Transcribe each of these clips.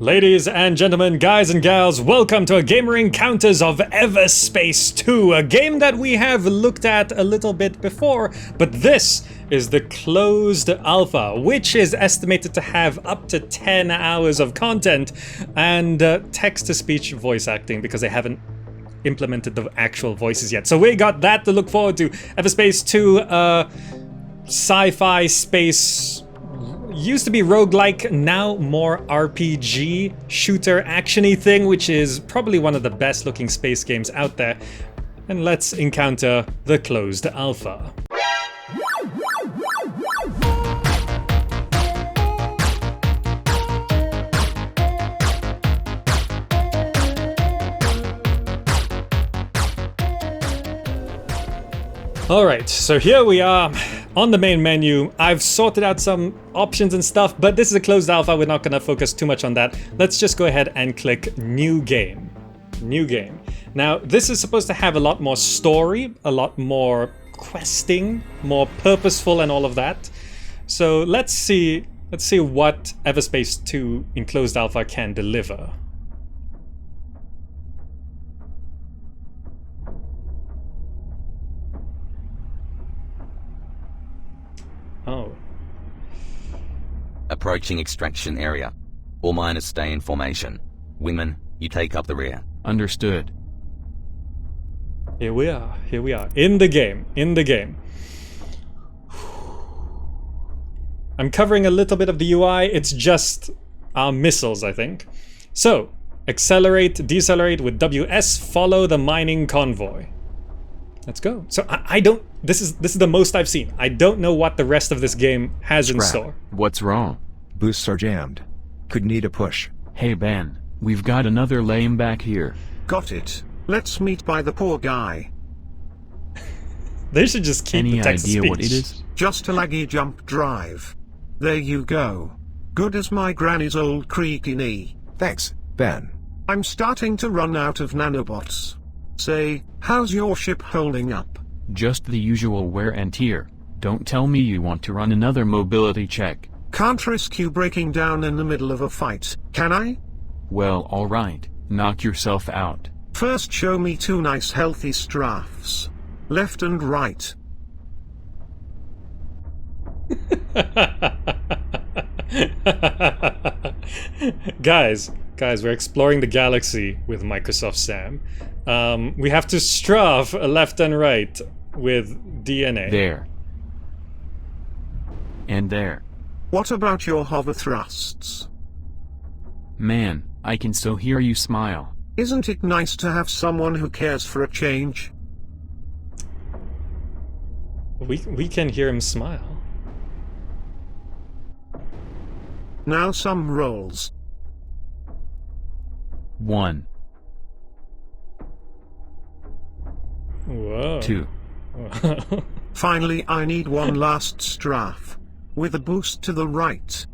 Ladies and gentlemen, guys and gals, welcome to a Gamer Encounters of Everspace 2, a game that we have looked at a little bit before, but this is the closed alpha, which is estimated to have up to 10 hours of content and text-to-speech voice acting because they haven't implemented the actual voices yet. So we got that to look forward to. Everspace 2, sci-fi space, used to be roguelike, now more RPG shooter actiony thing, which is probably one of the best looking space games out there. And let's encounter the closed alpha. Alright, so here we are on the main menu. I've sorted out some options and stuff, but this is a closed alpha. We're not going to focus too much on that. Let's just go ahead and click New Game. New Game. Now, this is supposed to have a lot more story, a lot more questing, more purposeful and all of that. So let's see what Everspace 2 in closed alpha can deliver. Oh. Approaching extraction area. All miners stay in formation. Women, you take up the rear. Understood. Here we are. In the game. I'm covering a little bit of the UI. It's just our missiles, I think. So, accelerate, decelerate with WS, follow the mining convoy. Let's go. So I don't. This is the most I've seen. I don't know what the rest of this game has in store. What's wrong? Boosts are jammed. Could need a push. Hey Ben, we've got another lame back here. Got it. Let's meet by the poor guy. They should just keep Any the text idea speech. what it is? Just a laggy jump drive. There you go. Good as my granny's old creaky knee. Thanks, Ben. I'm starting to run out of nanobots. Say, how's your ship holding up? Just the usual wear and tear. Don't tell me you want to run another mobility check. Can't risk you breaking down in the middle of a fight, can I? Well, alright. Knock yourself out. First show me two nice healthy strafes. Left and right. Guys, we're exploring the galaxy with Microsoft Sam. We have to strafe left and right with DNA. There. And there. What about your hover thrusts? Man, I can still hear you smile. Isn't it nice to have someone who cares for a change? We can hear him smile. Now some rolls. 1. Whoa. 2. Finally, I need one last strafe. With a boost to the right.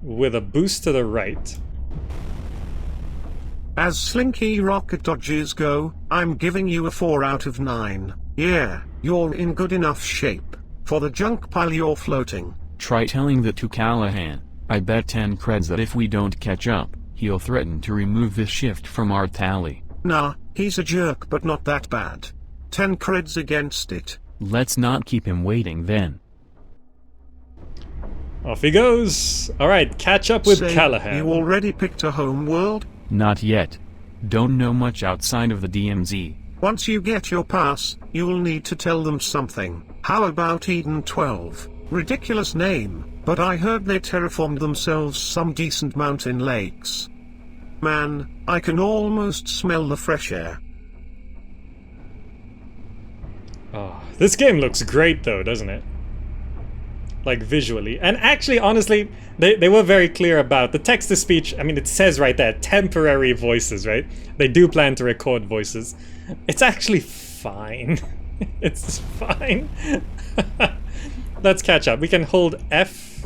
With a boost to the right. As slinky rocket dodges go, I'm giving you a 4 out of 9. Yeah, you're in good enough shape. For the junk pile you're floating. Try telling that to Callahan. I bet 10 creds that if we don't catch up, he'll threaten to remove this shift from our tally. Nah, he's a jerk but not that bad. 10 creds against it. Let's not keep him waiting then. Off he goes. Alright, catch up with Say, Callahan. You already picked a home world? Not yet. Don't know much outside of the DMZ. Once you get your pass, you'll need to tell them something. How about Eden 12? Ridiculous name, but I heard they terraformed themselves some decent mountain lakes. Man, I can almost smell the fresh air. Oh, this game looks great though, doesn't it? Like visually. And actually, honestly, they were very clear about the text-to-speech. I mean, it says right there, temporary voices, right? They do plan to record voices. It's actually fine. It's fine. Let's catch up. We can hold F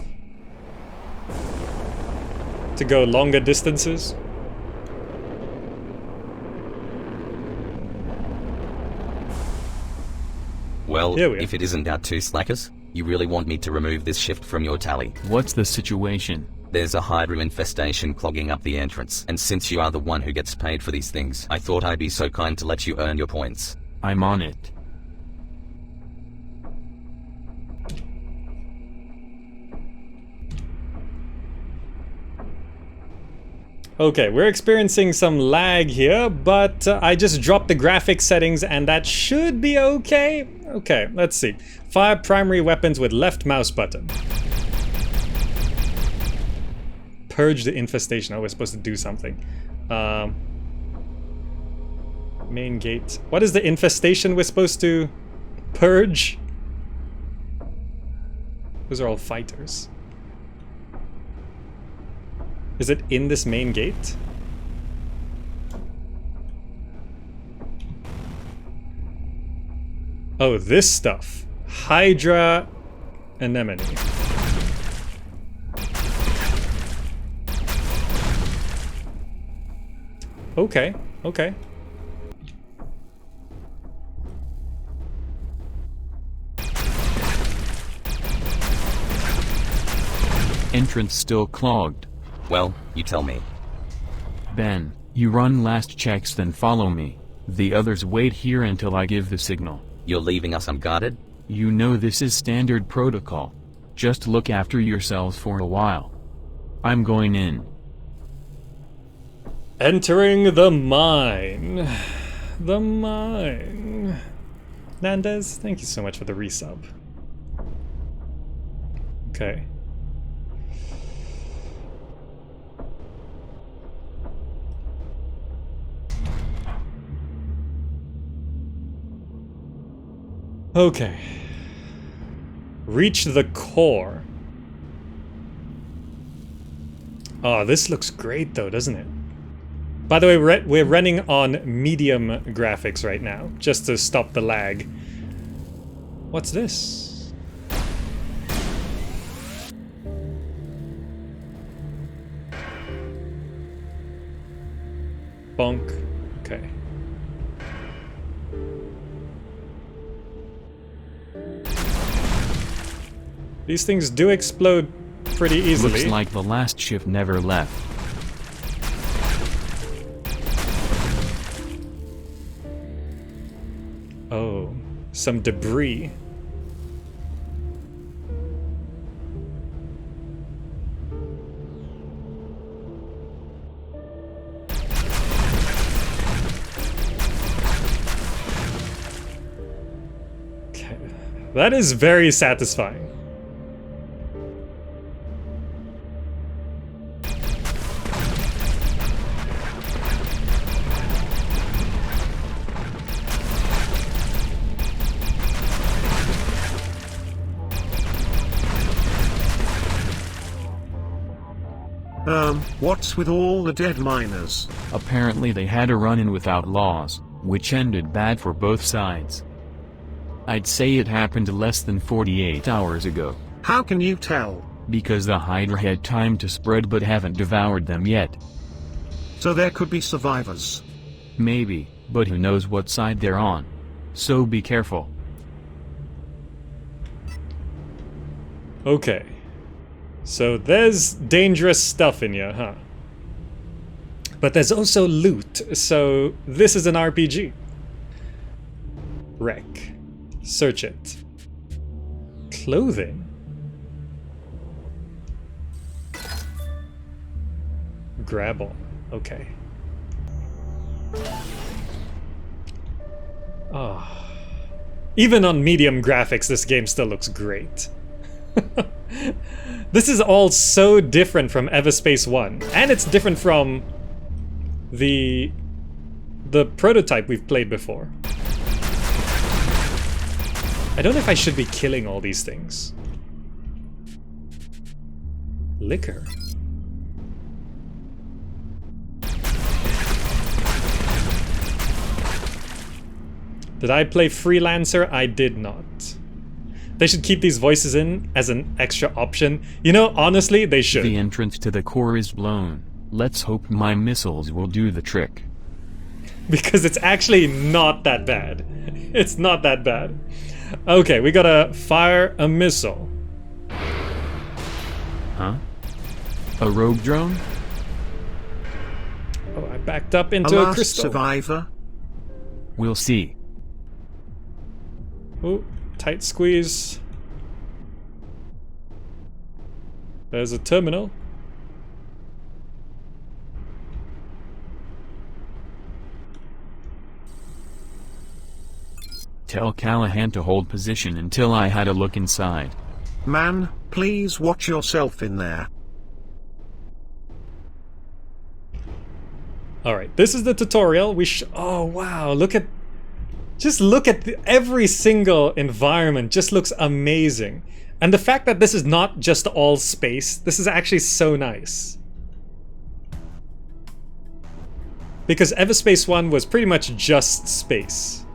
to go longer distances. Well, Here we are. if it isn't our two slackers. You really want me to remove this shift from your tally? What's the situation? There's a Hydra infestation clogging up the entrance, and since you are the one who gets paid for these things, I thought I'd be so kind to let you earn your points. I'm on it. Okay, we're experiencing some lag here, but I just dropped the graphics settings and that should be okay. Okay, let's see. Fire primary weapons with left mouse button. Purge the infestation. Oh, we're supposed to do something. Main gate. What is the infestation we're supposed to purge? Those are all fighters. Is it in this main gate? Oh, this stuff. Hydra anemone. Okay, okay. Entrance still clogged. Well, you tell me. Ben, you run last checks then follow me. The others wait here until I give the signal. You're leaving us unguarded? You know this is standard protocol. Just look after yourselves for a while. I'm going in. Entering the mine. The mine. Nandez, thank you so much for the resub. Okay. Okay. Reach the core. Oh, this looks great though, doesn't it? By the way, we're running on medium graphics right now, just to stop the lag. What's this? Bonk. Okay. These things do explode pretty easily. Looks like the last shift never left. Oh, some debris. Okay. That is very satisfying. What's with all the dead miners? Apparently they had a run-in with outlaws, which ended bad for both sides. I'd say it happened less than 48 hours ago. How can you tell? Because the Hydra had time to spread but haven't devoured them yet. So there could be survivors. Maybe, but who knows what side they're on. So be careful. Okay. So there's dangerous stuff in here, huh? But there's also loot, so this is an RPG. Wreck. Search it. Clothing. Grab all. Okay. Ah. Even on medium graphics, this game still looks great. This is all so different from Everspace 1, and it's different from the prototype we've played before. I don't know if I should be killing all these things. Liquor. Did I play Freelancer? I did not. They should keep these voices in as an extra option. You know, honestly, they should. The entrance to the core is blown. Let's hope my missiles will do the trick. Because it's actually not that bad. It's not that bad. Okay, we gotta fire a missile. Huh? A rogue drone? Oh, I backed up A into a last crystal. survivor? We'll see. Oh, tight squeeze. There's a terminal. Tell Callahan to hold position until I had a look inside. Man, please watch yourself in there. Alright, this is the tutorial. Oh wow, look at... Just look at every single environment. Just looks amazing. And the fact that this is not just all space, this is actually so nice. Because Everspace 1 was pretty much just space.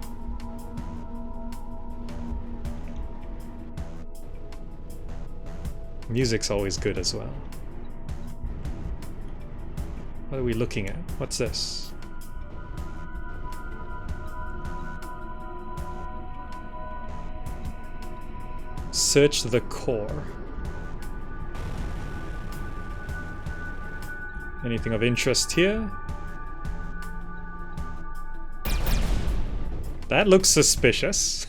Music's always good as well. What are we looking at? What's this? Search the core. Anything of interest here? That looks suspicious.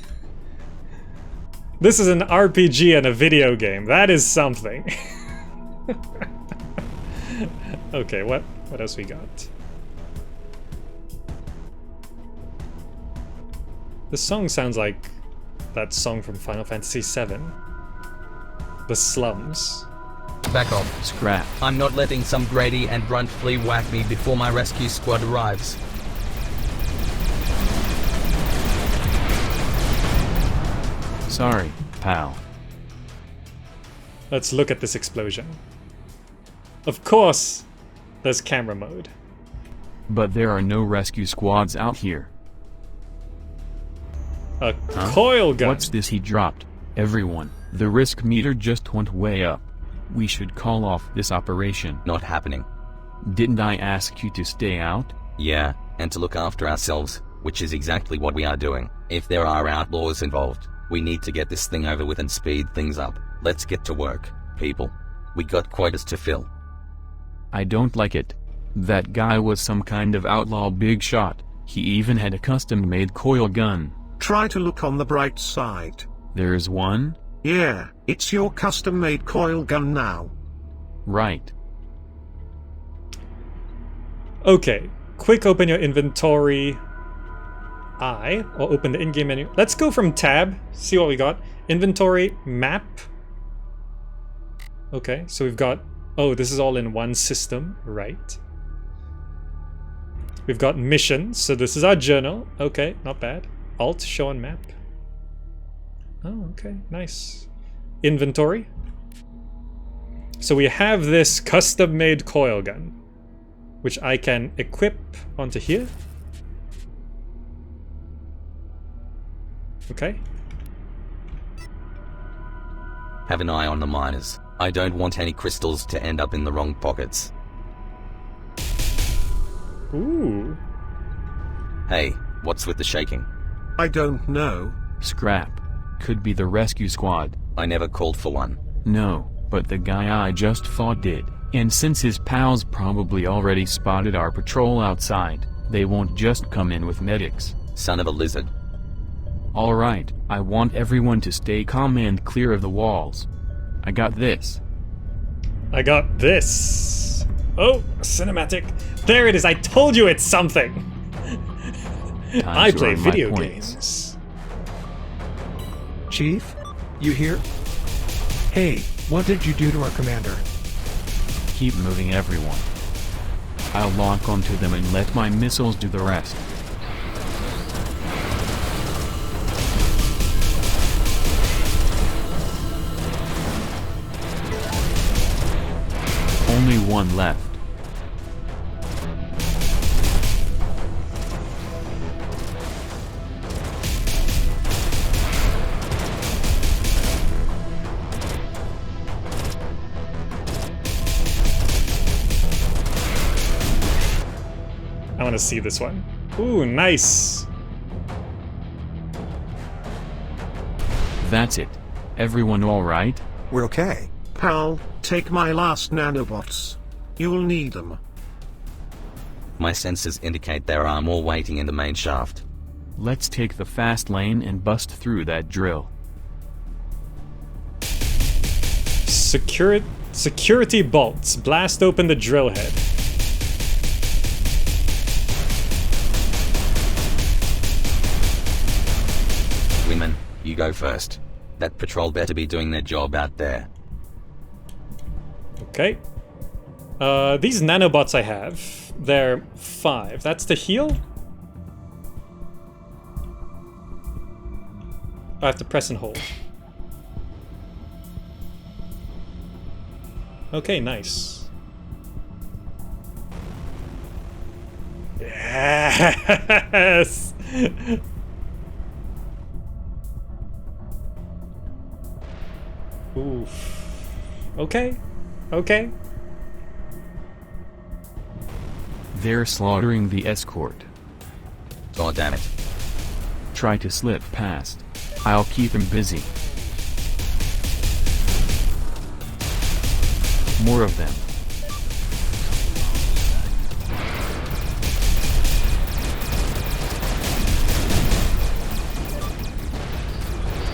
This is an RPG and a video game. That is something. Okay, what else we got? This song sounds like that song from Final Fantasy VII. The Slums. Back off. Scrap. I'm not letting some Grady and Brunt flea whack me before my rescue squad arrives. Sorry, pal. Let's look at this explosion. Of course, there's camera mode. But there are no rescue squads out here. A coil gun. What's this he dropped? Everyone, the risk meter just went way up. We should call off this operation. Not happening. Didn't I ask you to stay out? Yeah, and to look after ourselves, which is exactly what we are doing. If there are outlaws involved, we need to get this thing over with and speed things up. Let's get to work, people. We got quotas to fill. I don't like it. That guy was some kind of outlaw big shot. He even had a custom-made coil gun. Try to look on the bright side. There's one? Yeah, it's your custom-made coil gun now. Right. Okay, quick open your inventory. Or open the in-game menu. Let's go from tab, see what we got. Inventory, map. Okay, so we've got... Oh, this is all in one system, right. We've got missions, so this is our journal. Okay, not bad. Alt, show on map. Oh, okay, nice. Inventory. So we have this custom-made coil gun, which I can equip onto here. Okay. Have an eye on the miners. I don't want any crystals to end up in the wrong pockets. Ooh. Hey, what's with the shaking? I don't know. Scrap. Could be the rescue squad. I never called for one. No, but the guy I just fought did. And since his pals probably already spotted our patrol outside, they won't just come in with medics. Son of a lizard. Alright, I want everyone to stay calm and clear of the walls. I got this. I got this. Oh, cinematic. There it is. I told you it's something. I play video games. Chief, you here? Hey, what did you do to our commander? Keep moving, everyone. I'll lock onto them and let my missiles do the rest. Only one left. I want to see this one. Ooh, nice. That's it. Everyone alright? We're okay. Pal, take my last nanobots. You'll need them. My sensors indicate there are more waiting in the main shaft. Let's take the fast lane and bust through that drill. Security bolts. Blast open the drill head. Women, you go first. That patrol better be doing their job out there. Okay. These nanobots I have, they're 5. That's the heal? I have to press and hold. Okay, nice. Yes! Oof. Okay. Okay. They're slaughtering the escort. God damn it. Try to slip past. I'll keep him busy. More of them.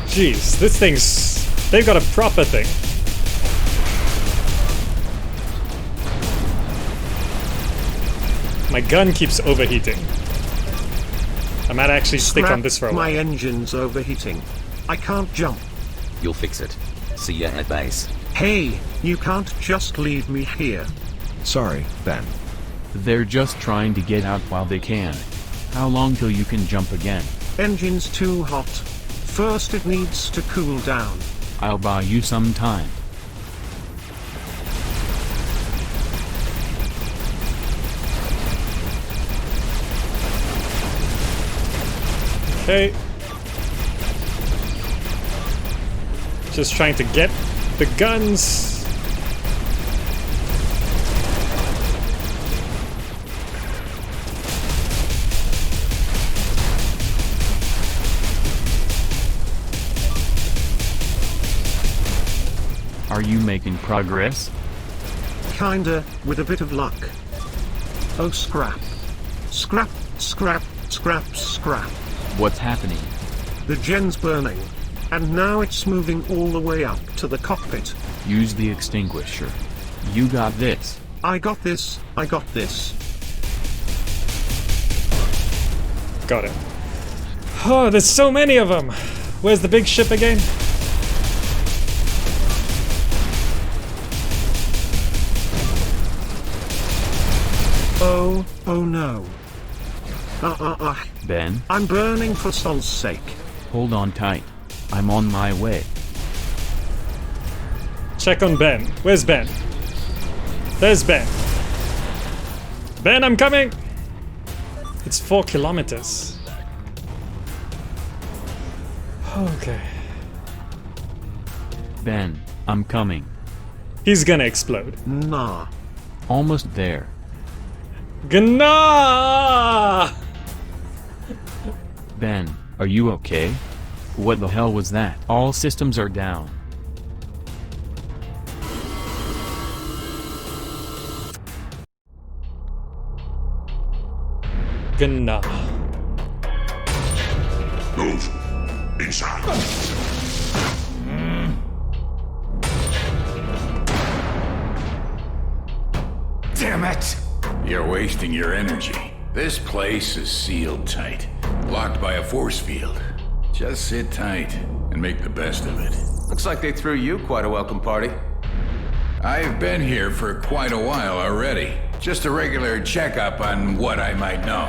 Jeez, this thing's... They've got a proper thing. My gun keeps overheating. I might actually stick on this for a while. My engine's overheating. I can't jump. You'll fix it. See ya at base. Hey, you can't just leave me here. Sorry, Ben. They're just trying to get out while they can. How long till you can jump again? Engine's too hot. First it needs to cool down. I'll buy you some time. Okay. Just trying to get the guns. Are you making progress? Kinda, with a bit of luck. Oh, scrap. Scrap, scrap, scrap, scrap. What's happening? The gen's burning. And now it's moving all the way up to the cockpit. Use the extinguisher. You got this. I got this, I got this. Got it. Oh, there's so many of them. Where's the big ship again? Oh no. Ben, I'm burning for Sol's sake. hold on tight. I'm on my way. Check on Ben. Where's Ben? There's Ben. Ben, I'm coming! It's 4 kilometers. Okay. Ben, I'm coming. He's gonna explode. Nah. Almost there. Gna! Ben, are you okay? What the hell was that? All systems are down. Gna. Move. Inside. Damn it! You're wasting your energy. This place is sealed tight, blocked by a force field. Just sit tight and make the best of it. Looks like they threw you quite a welcome party. I've been here for quite a while already. Just a regular checkup on what I might know.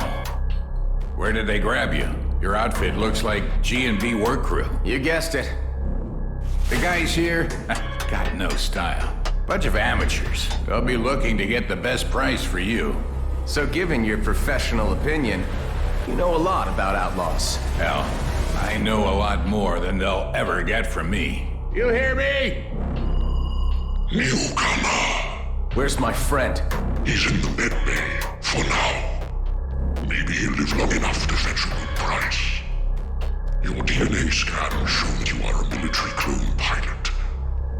Where did they grab you? Your outfit looks like G&B work crew. You guessed it. The guys here got no style. Bunch of amateurs. They'll be looking to get the best price for you. So given your professional opinion, you know a lot about outlaws. Hell, I know a lot more than they'll ever get from me. You hear me? Newcomer. Where's my friend? He's in the med bay for now. Maybe he'll live long enough to fetch a good price. Your DNA scans show that you are a military clone pilot.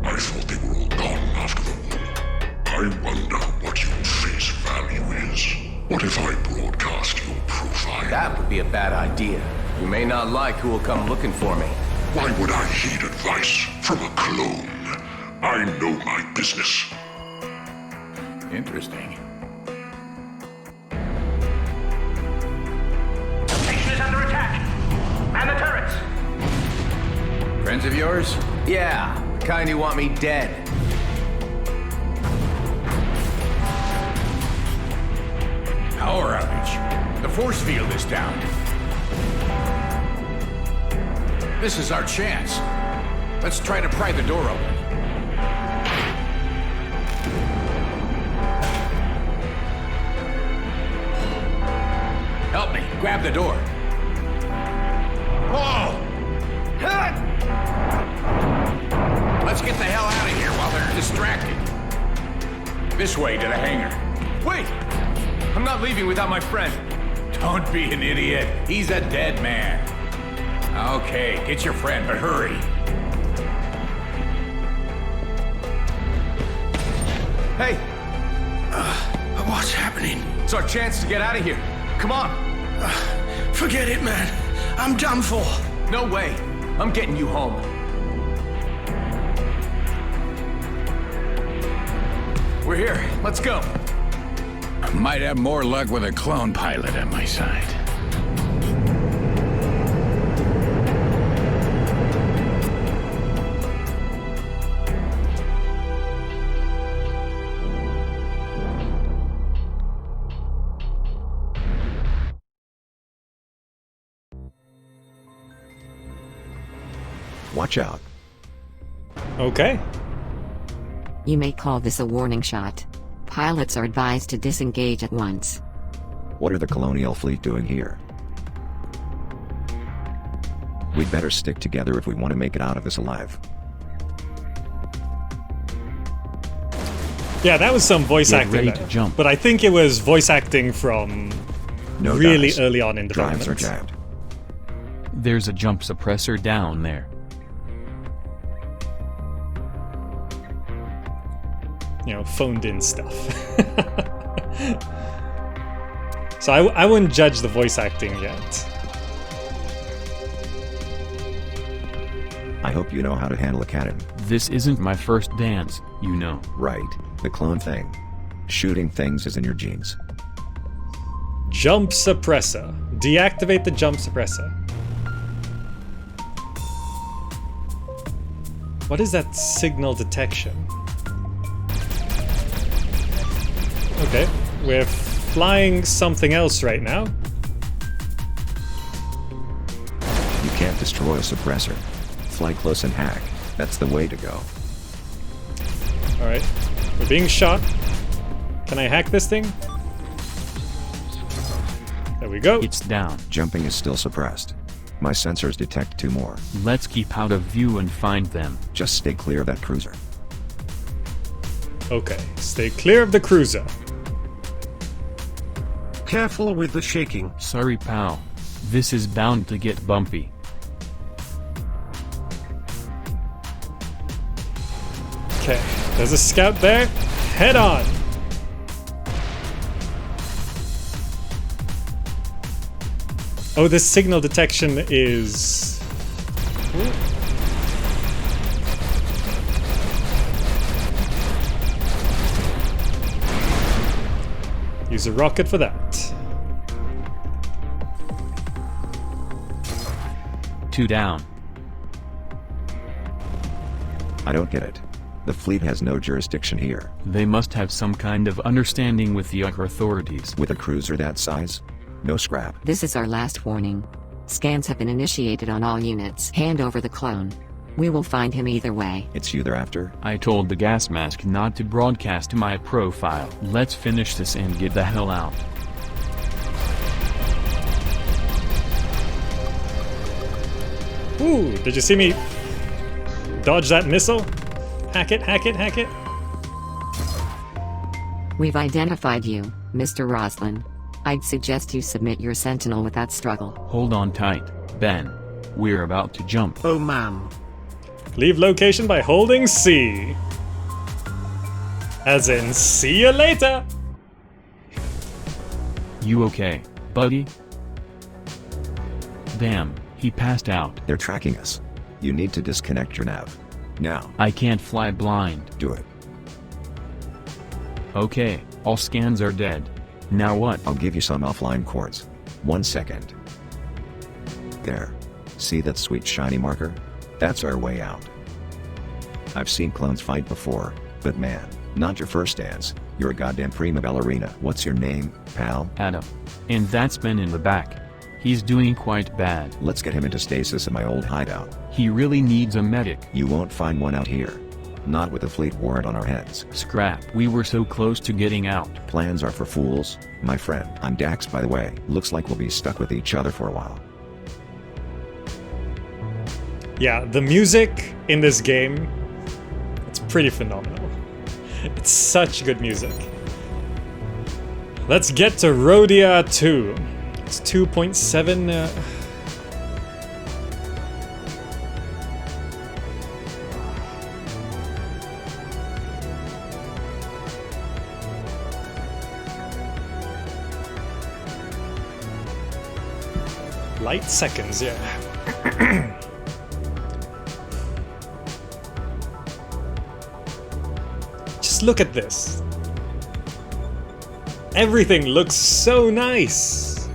I thought they were all gone after the war. I wonder what your face value is. What if I broadcast your profile? That would be a bad idea. You may not like who will come looking for me. Why would I heed advice from a clone? I know my business. Interesting. The station is under attack! Man the turrets! Friends of yours? Yeah, the kind who want me dead. Power outage. The force field is down. This is our chance. Let's try to pry the door open. Help me, grab the door. Whoa! Let's get the hell out of here while they're distracted. This way to the hangar. Wait! I'm not leaving without my friend. Don't be an idiot. He's a dead man. Okay, get your friend, but hurry. Hey, What's happening? it's our chance to get out of here. Come on. Forget it, man. I'm done for. No way. I'm getting you home. We're here. Let's go. I might have more luck with a clone pilot at my side. Watch out. Okay. You may call this a warning shot. Pilots are advised to disengage at once. What are the colonial fleet doing here? We'd better stick together if we want to make it out of this alive. Yeah, that was some voice Get acting ready there. to jump. But I think it was voice acting from No really dice. early on in Drives are development. jammed. There's a jump suppressor down there. You know, phoned in stuff. So I wouldn't judge the voice acting yet. I hope you know how to handle a cannon. This isn't my first dance, you know. Right, the clone thing. Shooting things is in your genes. Jump suppressor. Deactivate the jump suppressor. What is that signal detection? Okay, we're flying something else right now. You can't destroy a suppressor. Fly close and hack. That's the way to go. Alright, we're being shot. Can I hack this thing? There we go. It's down. Jumping is still suppressed. My sensors detect 2 more. Let's keep out of view and find them. Just stay clear of that cruiser. Okay, stay clear of the cruiser. Careful with the shaking. Sorry, pal. This is bound to get bumpy. Okay, there's a scout there. Head on. Oh, this signal detection is... Ooh. Use a rocket for that. Two down. I don't get it. The fleet has no jurisdiction here. They must have some kind of understanding with the Yuck authorities. With a cruiser that size? No scrap. This is our last warning. Scans have been initiated on all units. Hand over the clone. We will find him either way. It's you they're after? I told the gas mask not to broadcast my profile. Let's finish this and get the hell out. Ooh, did you see me dodge that missile? Hack it, hack it, hack it. We've identified you, Mr. Roslin. I'd suggest you submit your sentinel without struggle. Hold on tight, Ben. We're about to jump. Oh man. Leave location by holding C. As in, see you later! You okay, buddy? Damn, he passed out. They're tracking us. You need to disconnect your nav. Now. I can't fly blind. Do it. Okay, all scans are dead. Now what? I'll give you some offline cords. 1 second. There. See that sweet shiny marker? That's our way out. I've seen clones fight before, but man, not your first dance. You're a goddamn prima ballerina. What's your name, pal? Adam. And that's Ben in the back. He's doing quite bad. Let's get him into stasis in my old hideout. He really needs a medic. You won't find one out here. Not with a fleet warrant on our heads. Scrap. We were so close to getting out. Plans are for fools, my friend. I'm Dax, by the way. Looks like we'll be stuck with each other for a while. Yeah, the music in this game, it's pretty phenomenal. It's such good music. Let's get to Rhodia 2. It's 2.7. Light seconds, yeah. Just look at this. Everything looks so nice.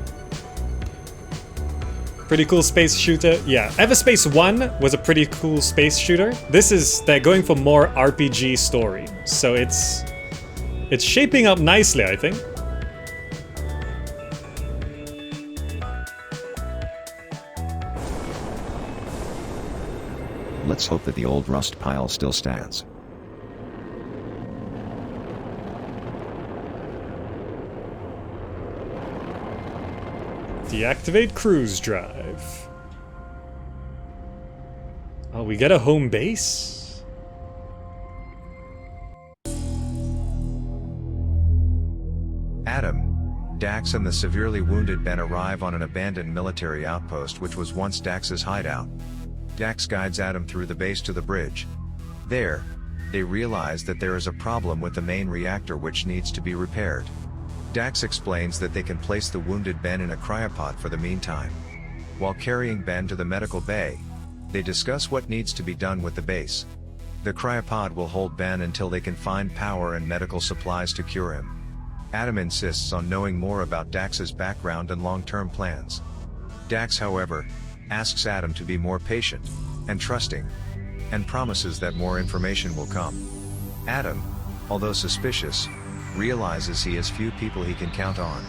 Pretty cool space shooter. Yeah, Everspace 1 was a pretty cool space shooter. This is, they're going for more RPG story. So it's shaping up nicely, I think. Let's hope that the old rust pile still stands. Deactivate cruise drive. Oh, we get a home base? Adam, Dax and the severely wounded Ben arrive on an abandoned military outpost which was once Dax's hideout. Dax guides Adam through the base to the bridge. There, they realize that there is a problem with the main reactor which needs to be repaired. Dax explains that they can place the wounded Ben in a cryopod for the meantime. While carrying Ben to the medical bay, they discuss what needs to be done with the base. The cryopod will hold Ben until they can find power and medical supplies to cure him. Adam insists on knowing more about Dax's background and long-term plans. Dax, however, asks Adam to be more patient and trusting, and promises that more information will come. Adam, although suspicious, realizes he has few people he can count on.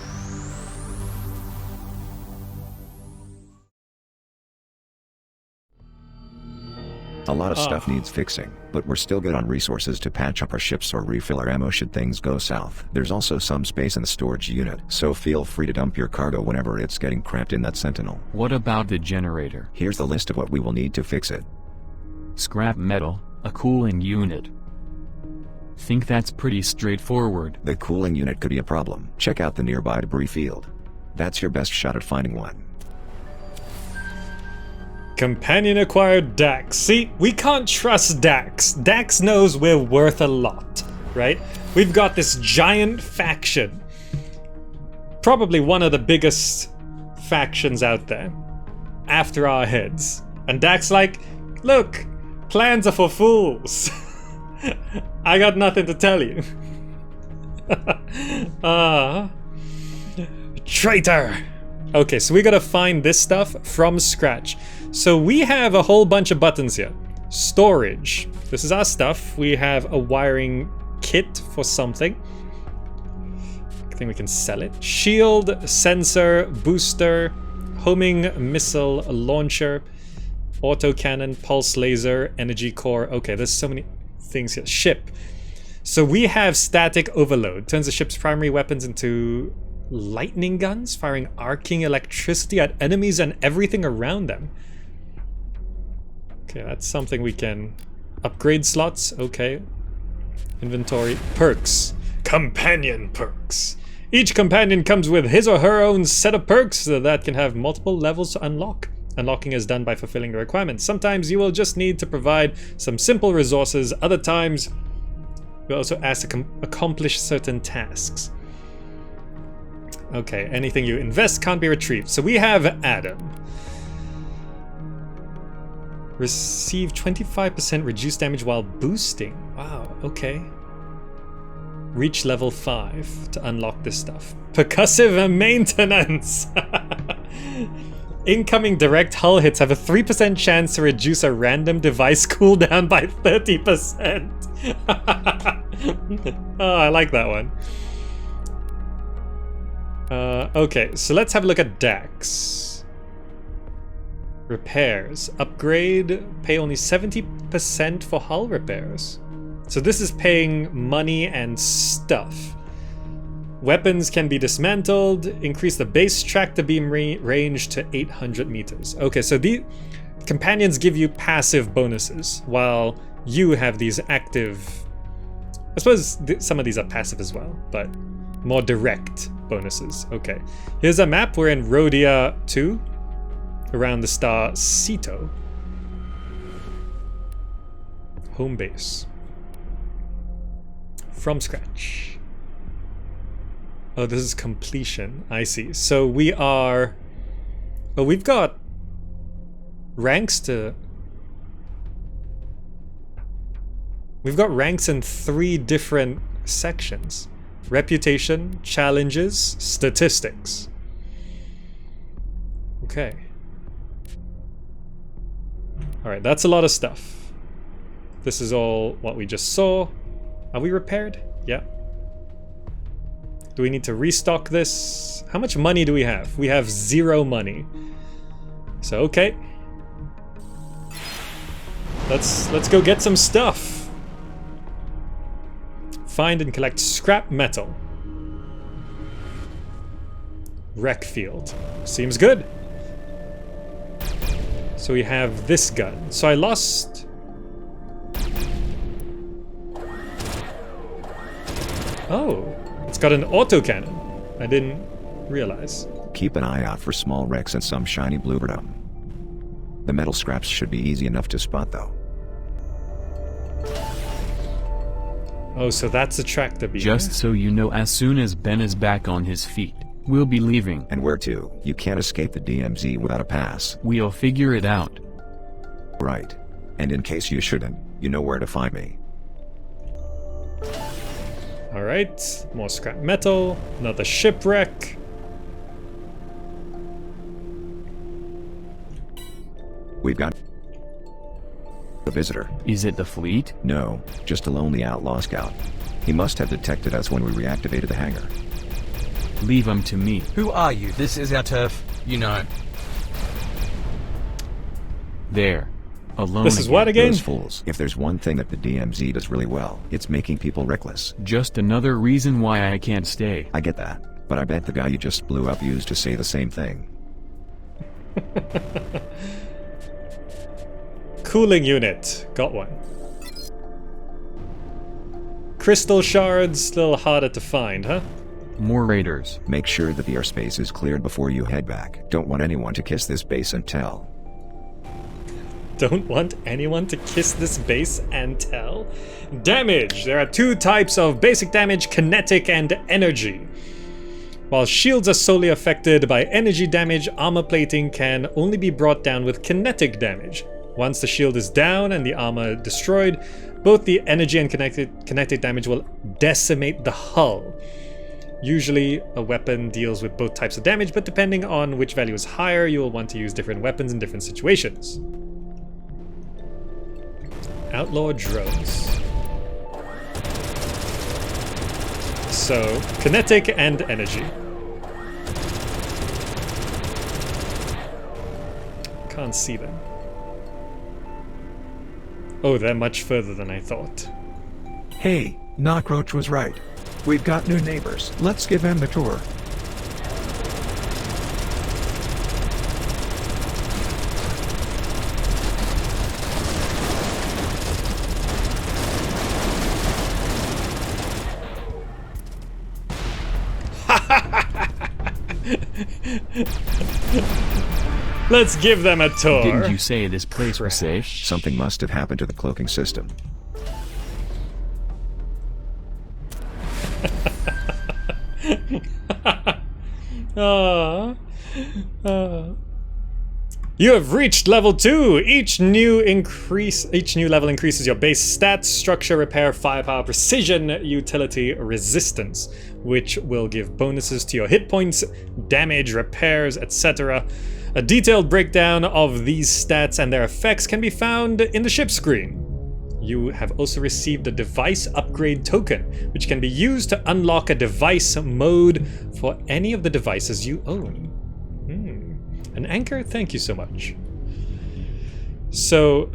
A lot of stuff needs fixing, but we're still good on resources to patch up our ships or refill our ammo should things go south. There's also some space in the storage unit, so feel free to dump your cargo whenever it's getting cramped in that Sentinel. What about the generator? Here's the list of what we will need to fix it. Scrap metal, a cooling unit. Think that's pretty straightforward. The cooling unit could be a problem. Check out the nearby debris field. That's your best shot at finding one. Companion acquired Dax. See, we can't trust Dax. Dax knows we're worth a lot, right? We've got this giant faction. Probably one of the biggest factions out there. After our heads. And Dax like, look, plans are for fools. I got nothing to tell you. Traitor! Okay, so we gotta find this stuff from scratch. So we have a whole bunch of buttons here. Storage. This is our stuff. We have a wiring kit for something. I think we can sell it. Shield, sensor, booster, homing missile launcher, autocannon, pulse laser, energy core. Okay, there's so many things here. Ship. So we have static overload. Turns the ship's primary weapons into lightning guns, firing arcing electricity at enemies and everything around them. Okay, that's something we can upgrade slots. Okay. Inventory. Perks. Companion perks. Each companion comes with his or her own set of perks that can have multiple levels to unlock. Unlocking is done by fulfilling the requirements. Sometimes you will just need to provide some simple resources. Other times, you're also asked to accomplish certain tasks. Okay, anything you invest can't be retrieved. So we have Adam. Receive 25% reduced damage while boosting. Wow, okay. Reach level 5 to unlock this stuff. Percussive maintenance! Incoming direct hull hits have a 3% chance to reduce a random device cooldown by 30%. Oh, I like that one. Okay, so let's have a look at Dax. Repairs. Upgrade. Pay only 70% for hull repairs. So this is paying money and stuff. Weapons can be dismantled. Increase the base tractor beam range to 800 meters. Okay, so the companions give you passive bonuses, while you have these active... I suppose some of these are passive as well, but more direct bonuses. Okay, here's a map. We're in Rhodia 2, around the star Ceto. Home base. From scratch. Oh, this is completion. I see. So we are... Oh, we've got ranks to... We've got ranks in 3 different sections. Reputation, challenges, statistics. Okay. Alright, that's a lot of stuff. This is all what we just saw. Are we repaired? Yeah. Do we need to restock this? How much money do we have? We have 0 money. So, okay. Let's go get some stuff. Find and collect scrap metal. Wreck field. Seems good. So we have this gun. So I lost... Oh, it's got an autocannon. I didn't realize. Keep an eye out for small wrecks and some shiny blueberdom. The metal scraps should be easy enough to spot though. Oh, so that's a tractor beam. Just so you know, as soon as Ben is back on his feet, we'll be leaving. And where to? You can't escape the DMZ without a pass. We'll figure it out. Right. And in case you shouldn't, you know where to find me. Alright, more scrap metal, another shipwreck. We've got a visitor. Is it the fleet? No, just a lonely outlaw scout. He must have detected us when we reactivated the hangar. Leave him to me. Who are you? This is our turf, you know. There. Alone This is what again? Those fools. If there's one thing that the DMZ does really well, it's making people reckless. Just another reason why I can't stay. I get that, but I bet the guy you just blew up used to say the same thing. Cooling unit. Got one. Crystal shards, a little harder to find, huh? More raiders. Make sure that the airspace is cleared before you head back. Don't want anyone to kiss this base and tell. Don't want anyone to kiss this base and tell. Damage. There are 2 types of basic damage, kinetic and energy. While shields are solely affected by energy damage, armor plating can only be brought down with kinetic damage. Once the shield is down and the armor destroyed, both the energy and kinetic damage will decimate the hull. Usually, a weapon deals with both types of damage, but depending on which value is higher, you will want to use different weapons in different situations. Outlaw drones. So, kinetic and energy. Can't see them. Oh, they're much further than I thought. Hey, Knockroach was right. We've got new neighbors. Let's give them the tour. Let's give them a tour. Didn't you say this place was safe? Something must have happened to the cloaking system. You have reached level 2. Each new level increases your base stats, structure, repair, firepower, precision, utility, resistance, which will give bonuses to your hit points, damage, repairs, etc. A detailed breakdown of these stats and their effects can be found in the ship screen. You have also received a device upgrade token, which can be used to unlock a device mode for any of the devices you own. An anchor? Thank you so much. So...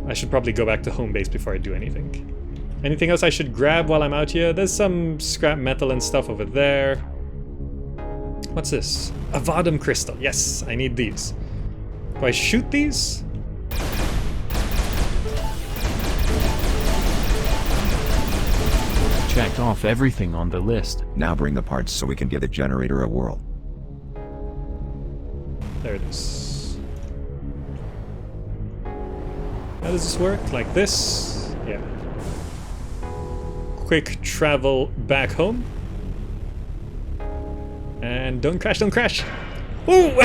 I should probably go back to home base before I do anything. Anything else I should grab while I'm out here? There's some scrap metal and stuff over there. What's this? A Vadum crystal. Yes, I need these. Do I shoot these? Checked off everything on the list. Now bring the parts so we can give the generator a whirl. There it is. How does this work? Like this? Yeah. Quick travel back home. And don't crash, don't crash! Ooh!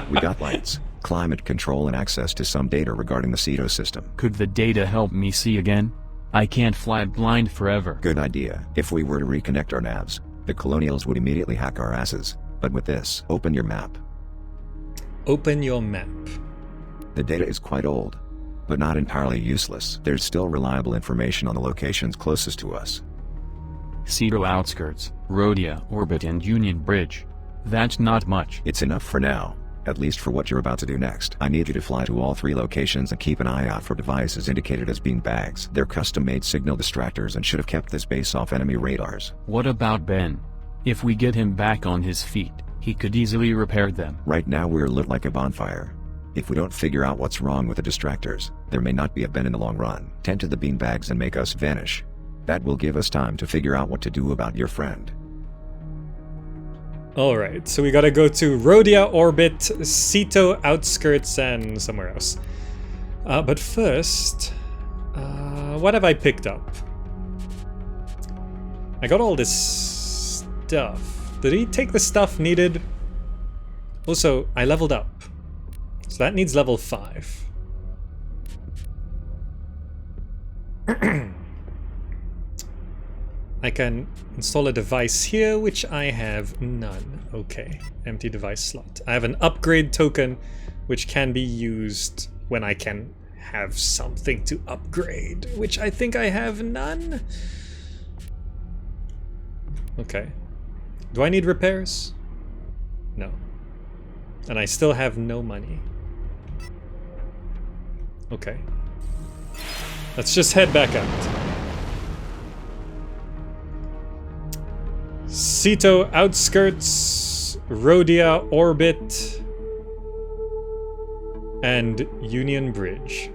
We got lights, climate control, and access to some data regarding the Ceto system. Could the data help me see again? I can't fly blind forever. Good idea. If we were to reconnect our navs, the colonials would immediately hack our asses. But with this, open your map. Open your map. The data is quite old, but not entirely useless. There's still reliable information on the locations closest to us. Ceto outskirts, Rhodia Orbit, and Union Bridge. That's not much. It's enough for now. At least for what you're about to do next. I need you to fly to all 3 locations and keep an eye out for devices indicated as being bags. They're custom-made signal distractors and should have kept this base off enemy radars. What about Ben? If we get him back on his feet, he could easily repair them. Right now we're lit like a bonfire. If we don't figure out what's wrong with the distractors, there may not be a Ben in the long run. Tend to the beanbags and make us vanish. That will give us time to figure out what to do about your friend. Alright, so we gotta go to Rhodia Orbit, Ceto Outskirts, and somewhere else. But first, what have I picked up? I got all this stuff. Did he take the stuff needed? Also, I leveled up. So that needs level 5. I can install a device here, which I have none. Okay, empty device slot. I have an upgrade token, which can be used when I can have something to upgrade, which I think I have none. Okay. Do I need repairs? No. And I still have no money. Okay. Let's just head back out. Ceto Outskirts, Rhodia Orbit, and Union Bridge.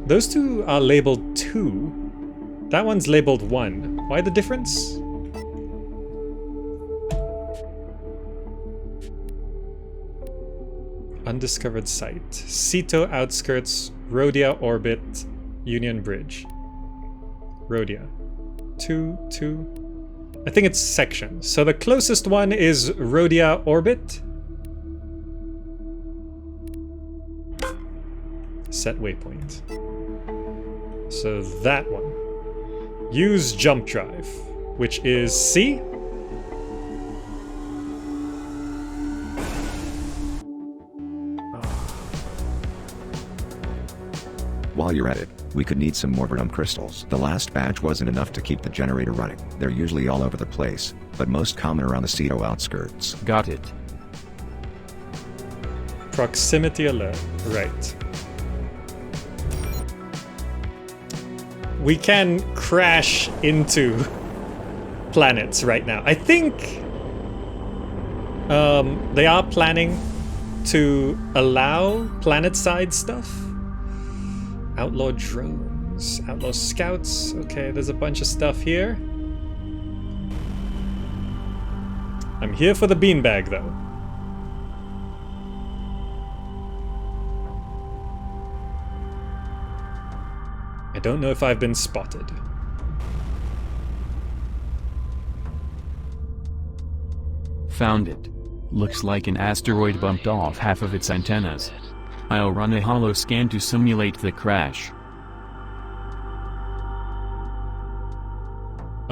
Those 2 are labeled 2. That one's labeled 1. Why the difference? Undiscovered site. Ceto Outskirts, Rhodia Orbit, Union Bridge. Rhodia. 2. I think it's sections. So the closest one is Rhodia Orbit. Set waypoint. So that one. Use jump drive, which is C. While you're at it, we could need some more Verdum crystals. The last batch wasn't enough to keep the generator running. They're usually all over the place, but most common around the Ceto outskirts. Got it. Proximity alert. Right. We can crash into planets right now. I think they are planning to allow Planetside stuff. Outlaw drones, outlaw scouts. Okay, there's a bunch of stuff here. I'm here for the beanbag, though. I don't know if I've been spotted. Found it. Looks like an asteroid bumped off half of its antennas. I'll run a holo scan to simulate the crash.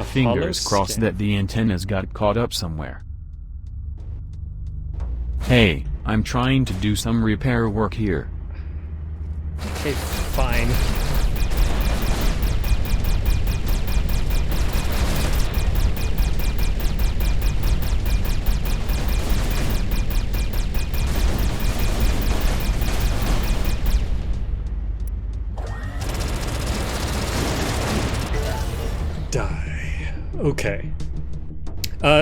Fingers crossed that the antennas got caught up somewhere. Hey, I'm trying to do some repair work here. Okay, fine. Die. Okay.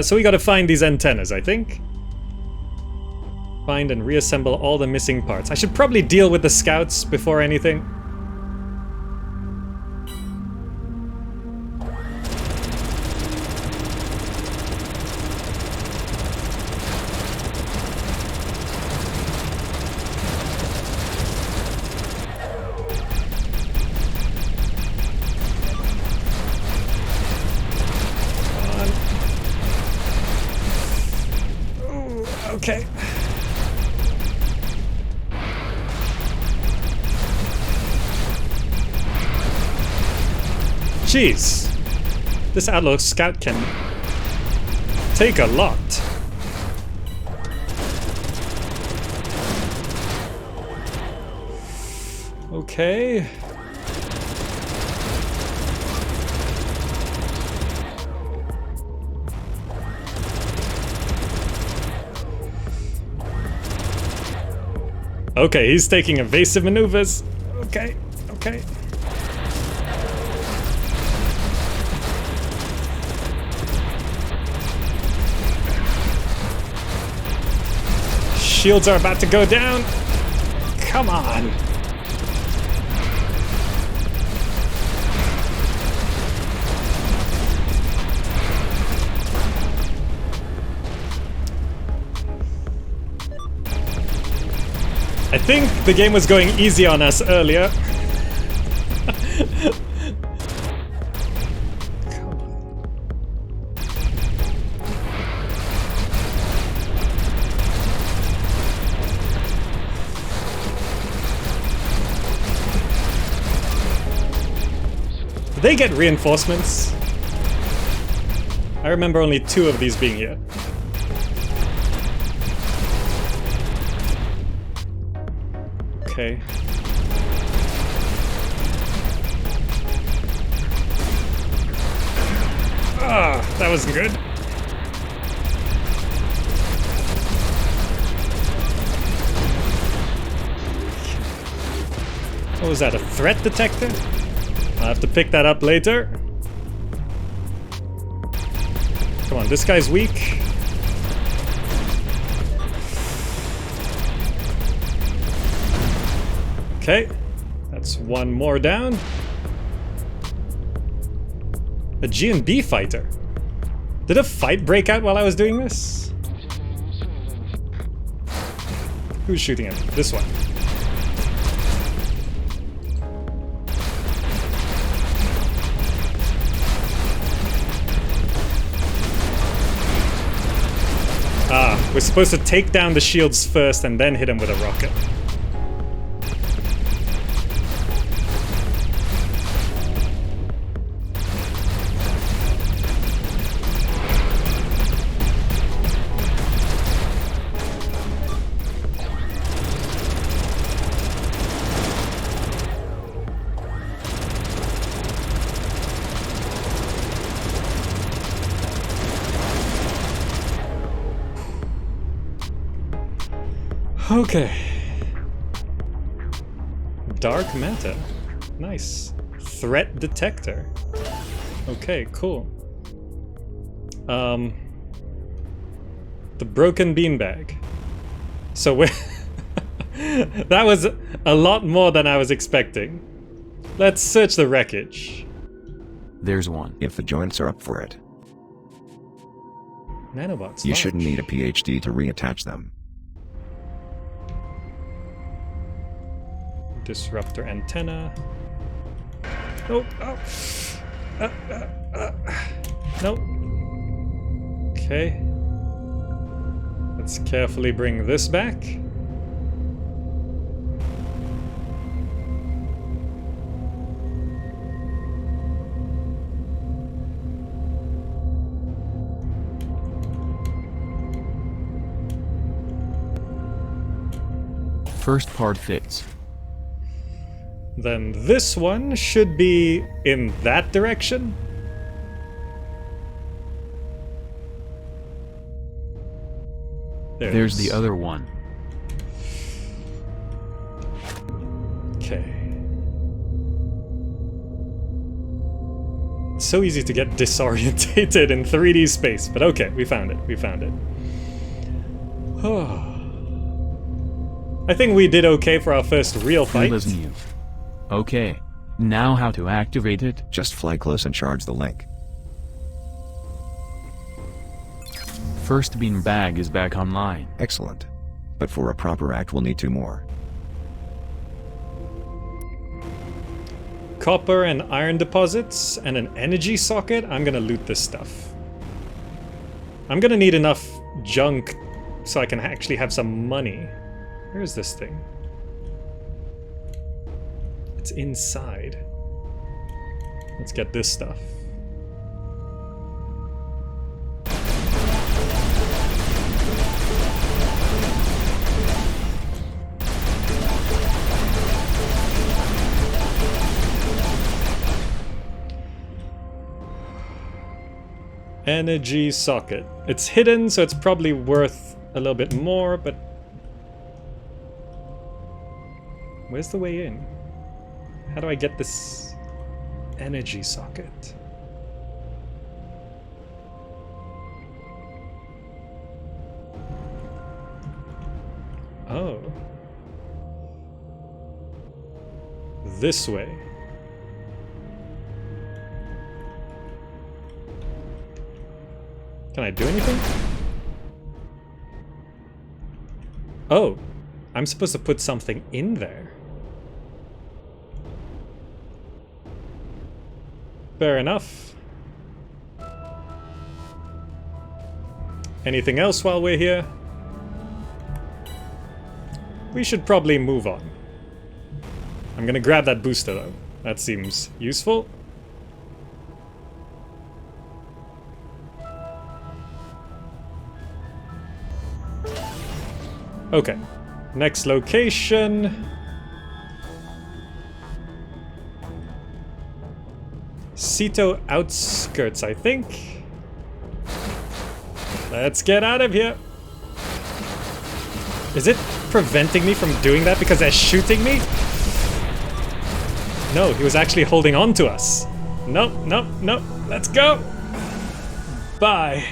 So we gotta find these antennas, I think. Find and reassemble all the missing parts. I should probably deal with the scouts before anything. Okay. Jeez. This Outlaw Scout can take a lot. Okay. Okay, he's taking evasive maneuvers. Okay, okay. Shields are about to go down. Come on. I think the game was going easy on us earlier. They get reinforcements. I remember only 2 of these being here. Okay. Ah, that wasn't good. What was that, a threat detector? I'll have to pick that up later. Come on, this guy's weak. Okay, that's 1 more down. A G&B fighter. Did a fight break out while I was doing this? Who's shooting at me? This one. Ah, we're supposed to take down the shields first and then hit him with a rocket. Okay. Dark matter. Nice. Threat detector. Okay, cool. The broken beanbag. So we're that was a lot more than I was expecting. Let's search the wreckage. There's one. If the joints are up for it. Nanobots. You large. shouldn't need a PhD to reattach them. Disruptor antenna. Oh, oh. No. Okay. Let's carefully bring this back. First part fits. Then this one should be in that direction. There's the other one. Okay. It's so easy to get disorientated in 3D space, but okay, we found it. We found it. I think we did okay for our first real fight. Cool as new. Okay. Now how to activate it? Just fly close and charge the link. First beanbag is back online. Excellent. But for a proper act, we'll need 2 more. Copper and iron deposits and an energy socket. I'm gonna loot this stuff. I'm gonna need enough junk so I can actually have some money. Where is this thing? It's inside. Let's get this stuff. Energy socket. It's hidden, so it's probably worth a little bit more, but... Where's the way in? How do I get this energy socket? Oh. This way. Can I do anything? Oh, I'm supposed to put something in there. Fair enough. Anything else while we're here? We should probably move on. I'm gonna grab that booster though. That seems useful. Okay, next location. Ceto outskirts, I think. Let's get out of here. Is it preventing me from doing that because they're shooting me? No, he was actually holding on to us. Nope, nope, nope. Let's go. Bye.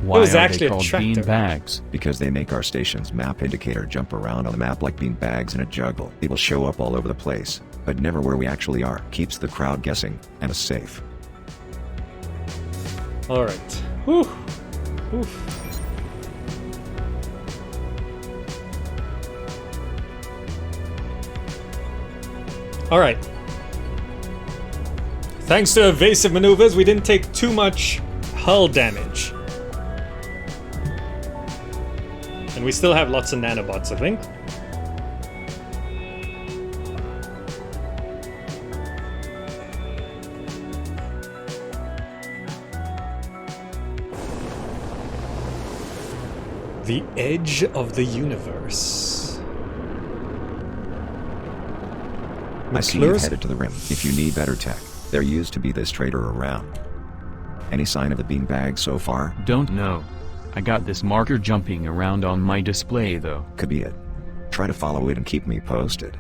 Why it was are actually they called a tractor. beanbags? Because they make our station's map indicator jump around on the map like bean bags in a juggle. It will show up all over the place, but never where we actually are. Keeps the crowd guessing, and is safe. Alright. Whew. Oof. Alright. Thanks to evasive maneuvers, we didn't take too much hull damage. And we still have lots of nanobots, I think. The edge of the universe. I see you headed to the rim. If you need better tech, there used to be this trader around. Any sign of the beanbag so far? Don't know. I got this marker jumping around on my display though. Could be it. Try to follow it and keep me posted.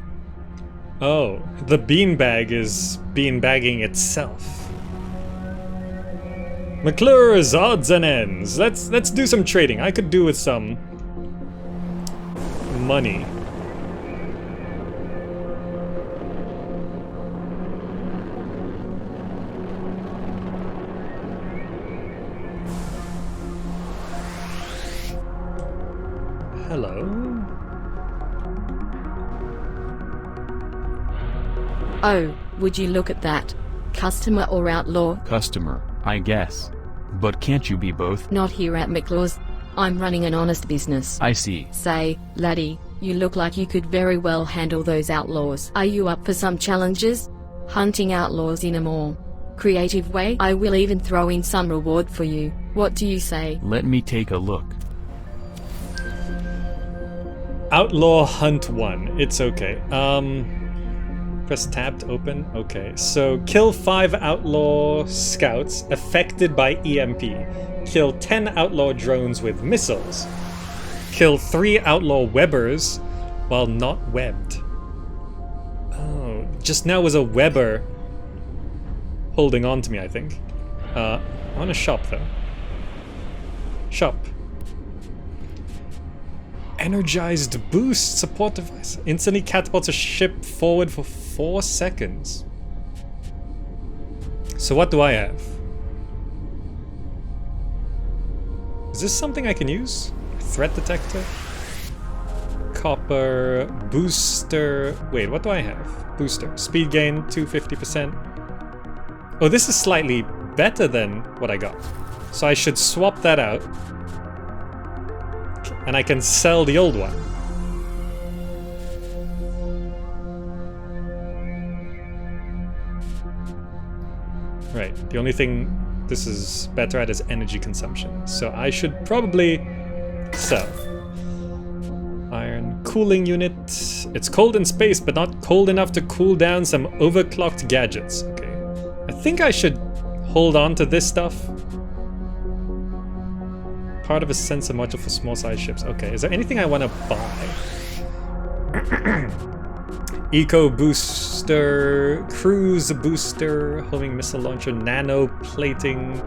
Oh, the beanbag is beanbagging itself. McClure's odds and ends. Let's do some trading. I could do with some money. Oh, would you look at that? Customer or outlaw? Customer, I guess. But can't you be both? Not here at McLaw's. I'm running an honest business. I see. Say, laddie, you look like you could very well handle those outlaws. Are you up for some challenges? Hunting outlaws in a more creative way? I will even throw in some reward for you. What do you say? Let me take a look. Outlaw Hunt 1. It's okay. Press tab to open. Okay, so kill 5 outlaw scouts affected by EMP. Kill 10 outlaw drones with missiles. Kill 3 outlaw webbers while not webbed. Oh, just now was a webber holding on to me, I think. I want to shop though. Shop. Energized boost support device. Instantly catapults a ship forward for 4 seconds. So what do I have? Is this something I can use? Threat detector? Copper booster. Wait, what do I have? Booster. Speed gain 250%. Oh, this is slightly better than what I got. So I should swap that out. And I can sell the old one. Right, the only thing this is better at is energy consumption. So I should probably sell. Iron cooling unit. It's cold in space, but not cold enough to cool down some overclocked gadgets. Okay. I think I should hold on to this stuff. Part of a sensor module for small size ships. Okay, is there anything I want to buy? Eco booster, cruise booster, homing missile launcher, nano plating,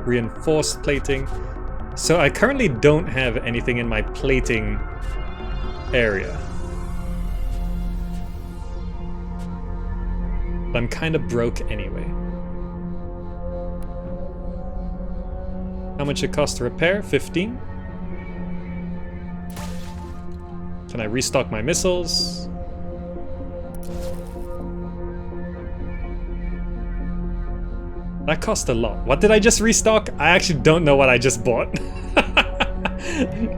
reinforced plating. So I currently don't have anything in my plating area. But I'm kind of broke anyway. How much it costs to repair? 15. Can I restock my missiles? That cost a lot. What did I just restock? I actually don't know what I just bought.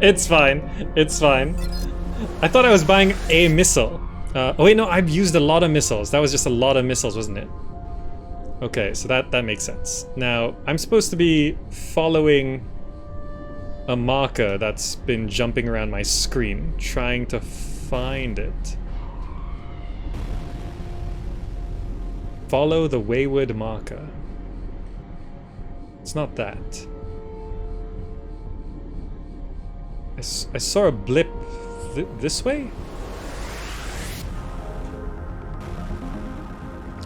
It's fine. It's fine. I thought I was buying a missile. Oh wait, no, I've used a lot of missiles. That was just a lot of missiles, wasn't it? Okay, so that makes sense. Now, I'm supposed to be following a marker that's been jumping around my screen, trying to find it. Follow the wayward marker. It's not that. I saw a blip this way?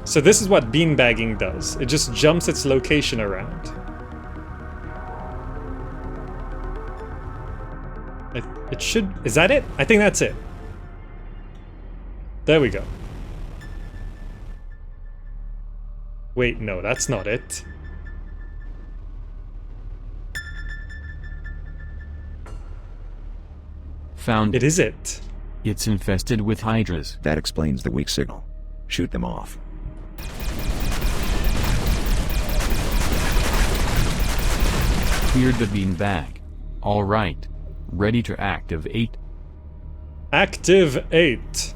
So this is what beanbagging does. It just jumps its location around. It should... Is that it? I think that's it. There we go. Wait, no, that's not it. Found it. Is it? It's infested with hydras. That explains the weak signal. Shoot them off. Cleared the beanbag. All right. Ready to activate. Activate.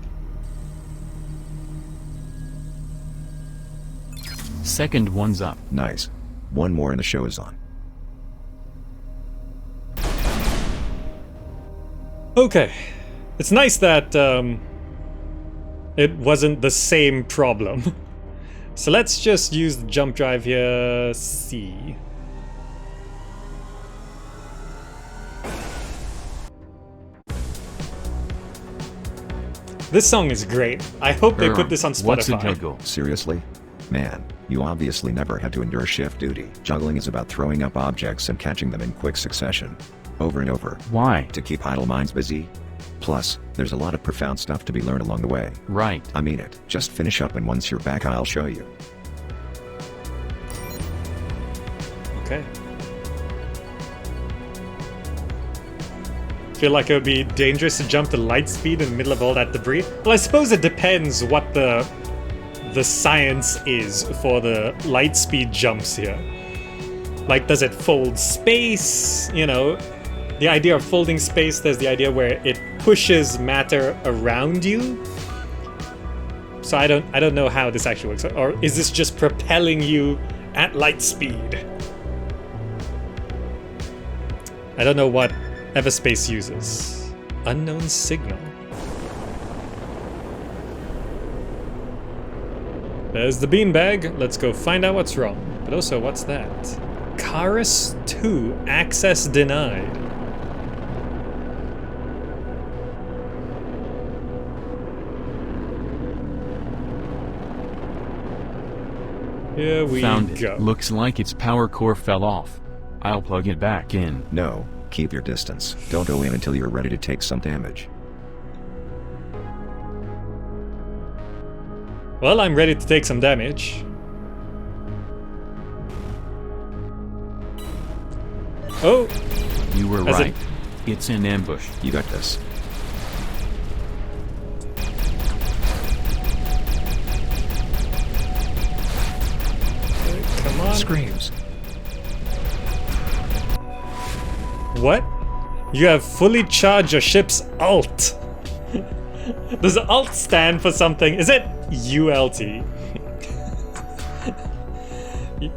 Second one's up. Nice. One more and the show is on. Okay. It's nice that it wasn't the same problem. So let's just use the jump drive here. C. This song is great. I hope they put this on Spotify. What's a juggle? Seriously? Man, you obviously never had to endure shift duty. Juggling is about throwing up objects and catching them in quick succession. Over and over. Why? To keep idle minds busy. Plus, there's a lot of profound stuff to be learned along the way. Right. I mean it. Just finish up and once you're back I'll show you. Okay. Feel like it would be dangerous to jump to light speed in the middle of all that debris? Well, I suppose it depends what the the science is for the light speed jumps here. Like, does it fold space? You know, the idea of folding space, there's the idea where it pushes matter around you. So I don't know how this actually works. Or is this just propelling you at light speed? I don't know what Everspace uses. Unknown signal. There's the beanbag. Let's go find out what's wrong. But also, what's that? Chorus 2, access denied. Here we Found go. it. Looks like its power core fell off. I'll plug it back in. No, keep your distance. Don't go in until you're ready to take some damage. Well, I'm ready to take some damage. Oh! You were As right. It's an ambush. You got this. Come on. Screams. What? You have fully charged your ship's ult. Does ult stand for something? Is it ULT?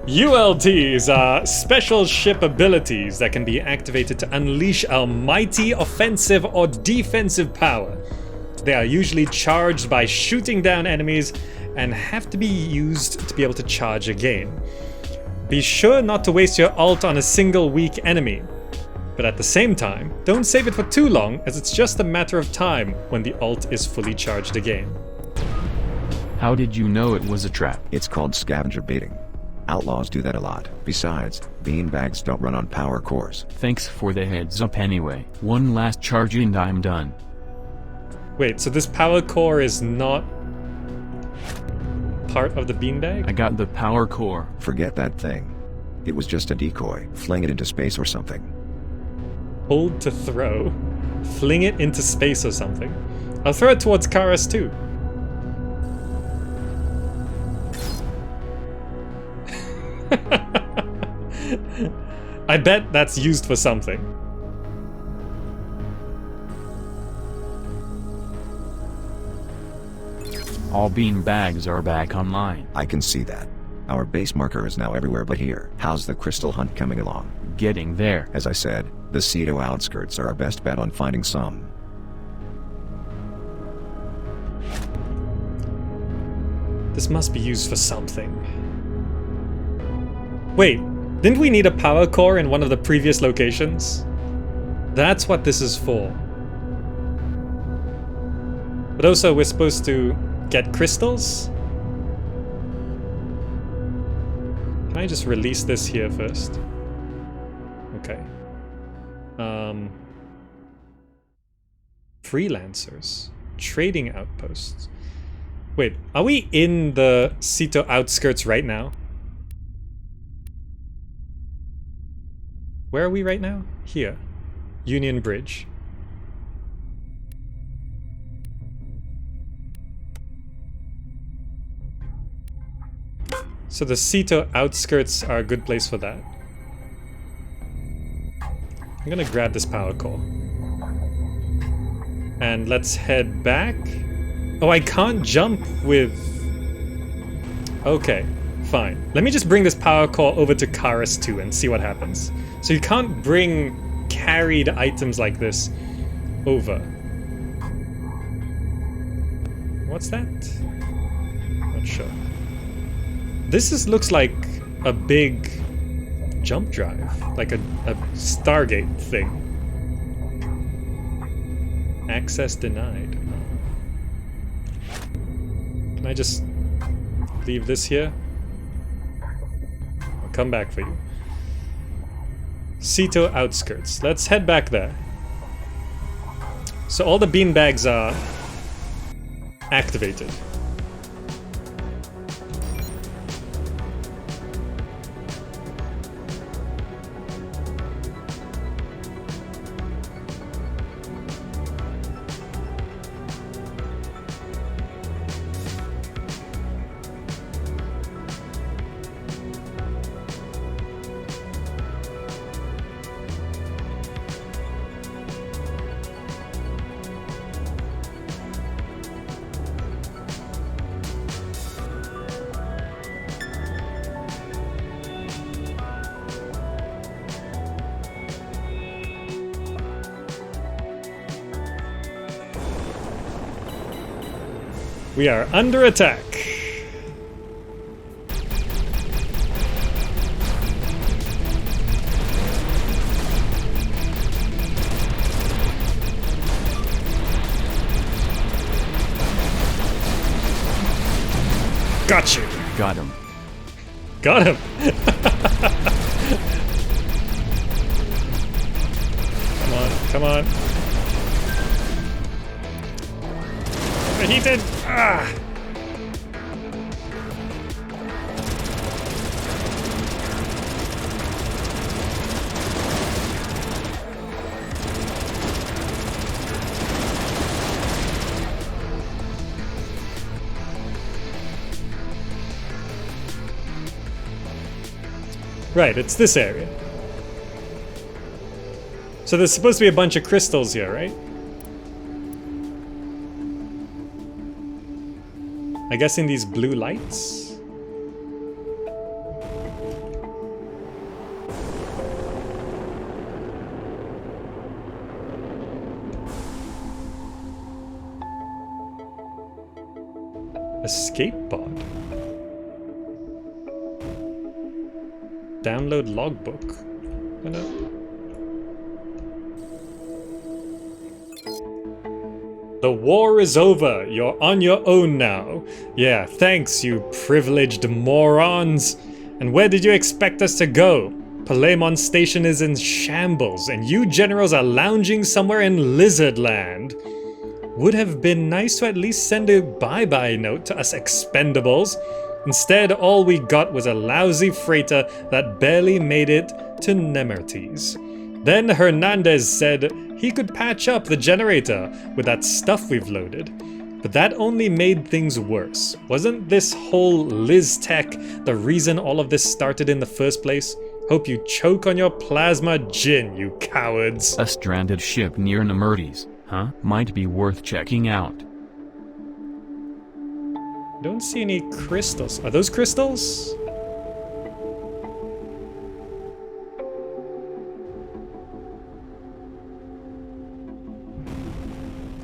ULTs are special ship abilities that can be activated to unleash a mighty offensive or defensive power. They are usually charged by shooting down enemies and have to be used to be able to charge again. Be sure not to waste your ult on a single weak enemy. But at the same time, don't save it for too long, as it's just a matter of time when the ult is fully charged again. How did you know it was a trap? It's called scavenger baiting. Outlaws do that a lot. Besides, beanbags don't run on power cores. Thanks for the heads up anyway. One last charge and I'm done. Wait, so this power core is not part of the beanbag? I got the power core. Forget that thing. It was just a decoy. Fling it into space or something. Hold to throw. Fling it into space or something. I'll throw it towards Karas too. I bet that's used for something. All bean bags are back online. I can see that. Our base marker is now everywhere but here. How's the crystal hunt coming along? Getting there. As I said, the Ceto outskirts are our best bet on finding some. This must be used for something. Wait, didn't we need a power core in one of the previous locations? That's what this is for. But also, we're supposed to get crystals? Can I just release this here first? Okay. Freelancers. Trading outposts. Wait, are we in the Ceto outskirts right now? Where are we right now? Here. Union Bridge. So the Ceto outskirts are a good place for that. I'm gonna grab this power core. And let's head back. Oh, I can't jump with... Okay, fine. Let me just bring this power core over to Karas 2 and see what happens. So you can't bring carried items like this over. What's that? Not sure. This looks like a big jump drive, like a Stargate thing. Access denied. Can I just leave this here? I'll come back for you. Ceto outskirts. Let's head back there. So all the beanbags are activated. We are under attack. Got you. Got him. Got him. Come on, come on. Overheated. Ah. Right, it's this area. So there's supposed to be a bunch of crystals here, right? I guess in these blue lights? Escape pod. Download logbook. Oh, no. The war is over. You're on your own now. Yeah, thanks, you privileged morons. And where did you expect us to go? Palemon Station is in shambles, and you generals are lounging somewhere in Lizard Land. Would have been nice to at least send a bye-bye note to us expendables. Instead, all we got was a lousy freighter that barely made it to Nemertes. Then Hernandez said he could patch up the generator with that stuff we've loaded. But that only made things worse. Wasn't this whole Liz Tech the reason all of this started in the first place? Hope you choke on your plasma gin, you cowards. A stranded ship near Nemertes, huh? Might be worth checking out. Don't see any crystals. Are those crystals?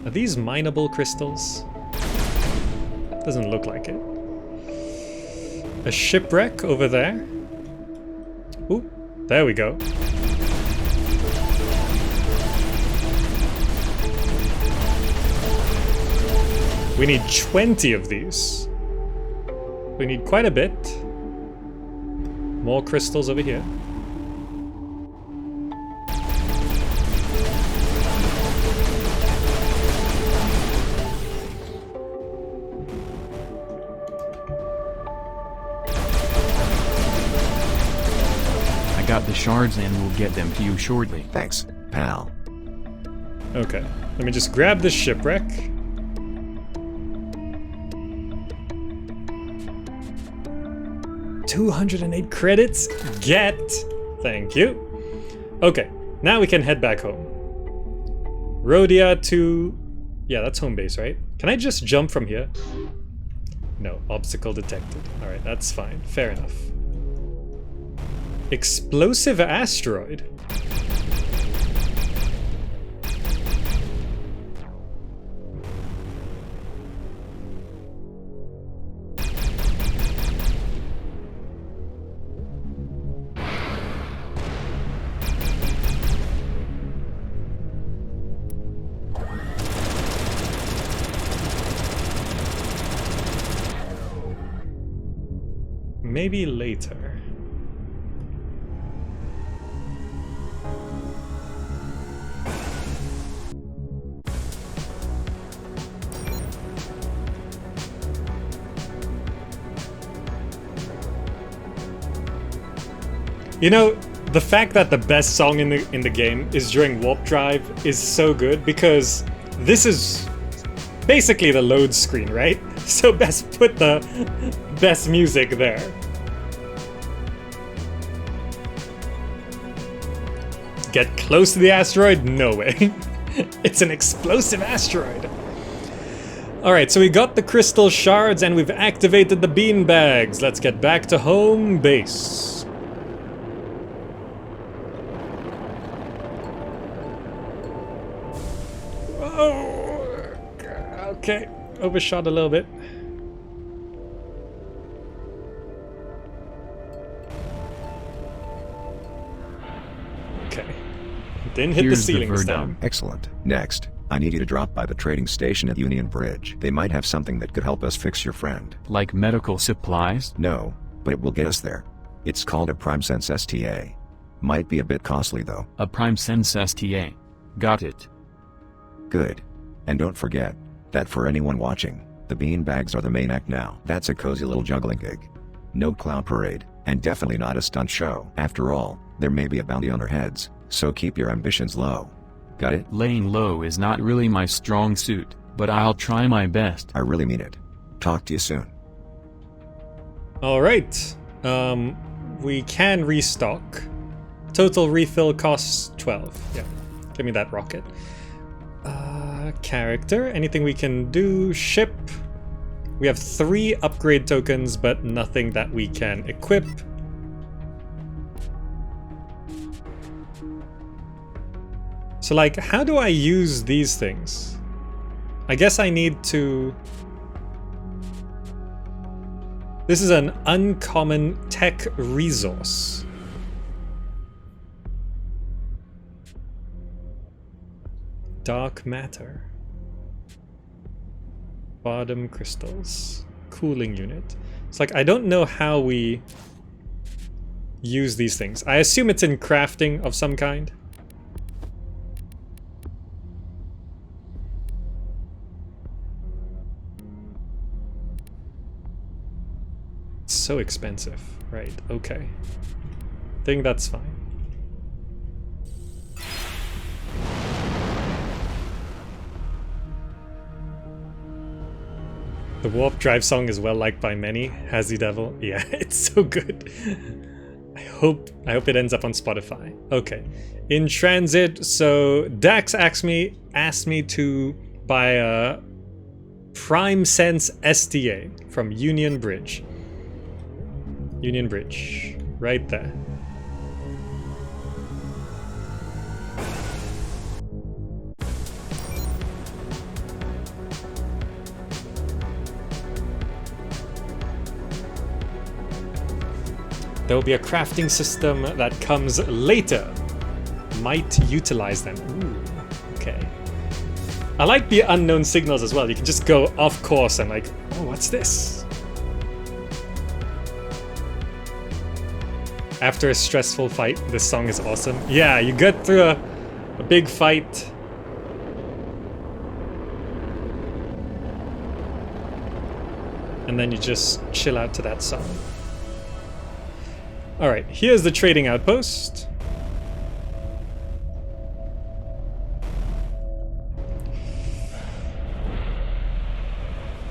Are these mineable crystals? Doesn't look like it. A shipwreck over there. Ooh, there we go. We need 20 of these. We need quite a bit. More crystals over here. I got the shards and we'll get them to you shortly. Thanks, pal. Okay, let me just grab this shipwreck. $208 credits? Get! Thank you. Okay, now we can head back home. Rhodia to... Yeah, that's home base, right? Can I just jump from here? No, obstacle detected. Alright, that's fine. Fair enough. Explosive asteroid? Maybe later. You know, the fact that the best song in the game is during warp drive is so good because this is basically the load screen, right? So best put the best music there. Get close to the asteroid? No way. It's an explosive asteroid. Alright, so we got the crystal shards and we've activated the beanbags. Let's get back to home base. Oh, okay, overshot a little bit. Didn't hit Here's the ceiling this Verdun. time. Excellent. Next, I need you to drop by the trading station at Union Bridge. They might have something that could help us fix your friend. Like medical supplies? No, but it will get us there. It's called a PrimeSense STA. Might be a bit costly though. A PrimeSense STA. Got it. Good. And don't forget that for anyone watching, the beanbags are the main act now. That's a cozy little juggling gig. No clown parade, and definitely not a stunt show. After all, there may be a bounty on our heads, so keep your ambitions low. Got it? Laying low is not really my strong suit, but I'll try my best. I really mean it. Talk to you soon. Alright. We can restock. Total refill costs 12. Yeah. Give me that rocket. Character. Anything we can do? Ship. We have 3 upgrade tokens, but nothing that we can equip. So, like, how do I use these things? I guess I need to... This is an uncommon tech resource. Dark matter. Bottom crystals. Cooling unit. It's like, I don't know how we use these things. I assume it's in crafting of some kind. It's so expensive. Right, okay. Think that's fine. The warp drive song is well liked by many. Has the devil? Yeah, it's so good. I hope it ends up on Spotify. Okay. In transit, so Dax asked me to buy a PrimeSense STA from Union Bridge. Union Bridge. Right there. There will be a crafting system that comes later. Might utilize them. Ooh, okay. I like the unknown signals as well. You can just go off course and like, oh, what's this? After a stressful fight, this song is awesome. Yeah, you get through a big fight. And then you just chill out to that song. Alright, here's the trading outpost.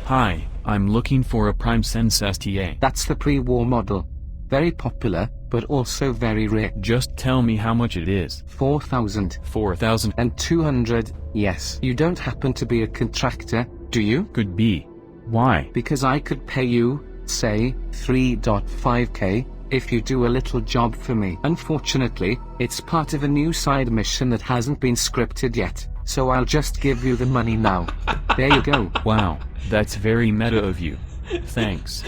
Hi, I'm looking for a PrimeSense STA. That's the pre-war model. Very popular, but also very rare. Just tell me how much it is. 4,000. 4,000. And 200, yes. You don't happen to be a contractor, do you? Could be. Why? Because I could pay you, say, 3.5k, if you do a little job for me. Unfortunately, it's part of a new side mission that hasn't been scripted yet, so I'll just give you the money now. There you go. Wow, that's very meta of you. Thanks.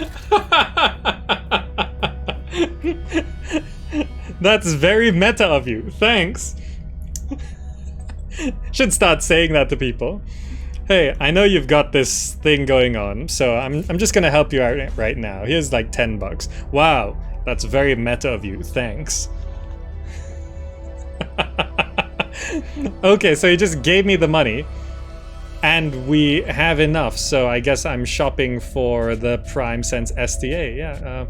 That's very meta of you. Thanks. Should start saying that to people. Hey, I know you've got this thing going on, so I'm just gonna help you out right now. Here's like $10. Wow, that's very meta of you. Thanks. Okay, so he just gave me the money, and we have enough. So I guess I'm shopping for the PrimeSense STA. Yeah.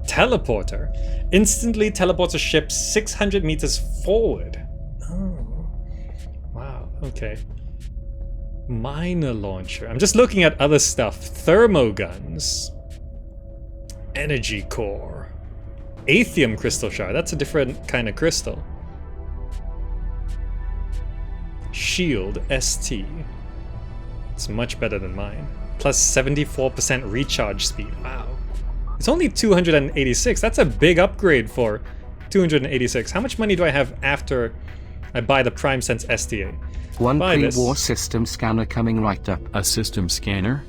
Teleporter. Instantly teleports a ship 600 meters forward. Oh. Wow, okay. Miner launcher. I'm just looking at other stuff. Thermoguns. Energy core. Aethium crystal shard. That's a different kind of crystal. Shield ST. It's much better than mine. Plus 74% recharge speed. Wow. It's only 286. That's a big upgrade for 286. How much money do I have after I buy the PrimeSense STA? One pre-war system scanner coming right up. A system scanner?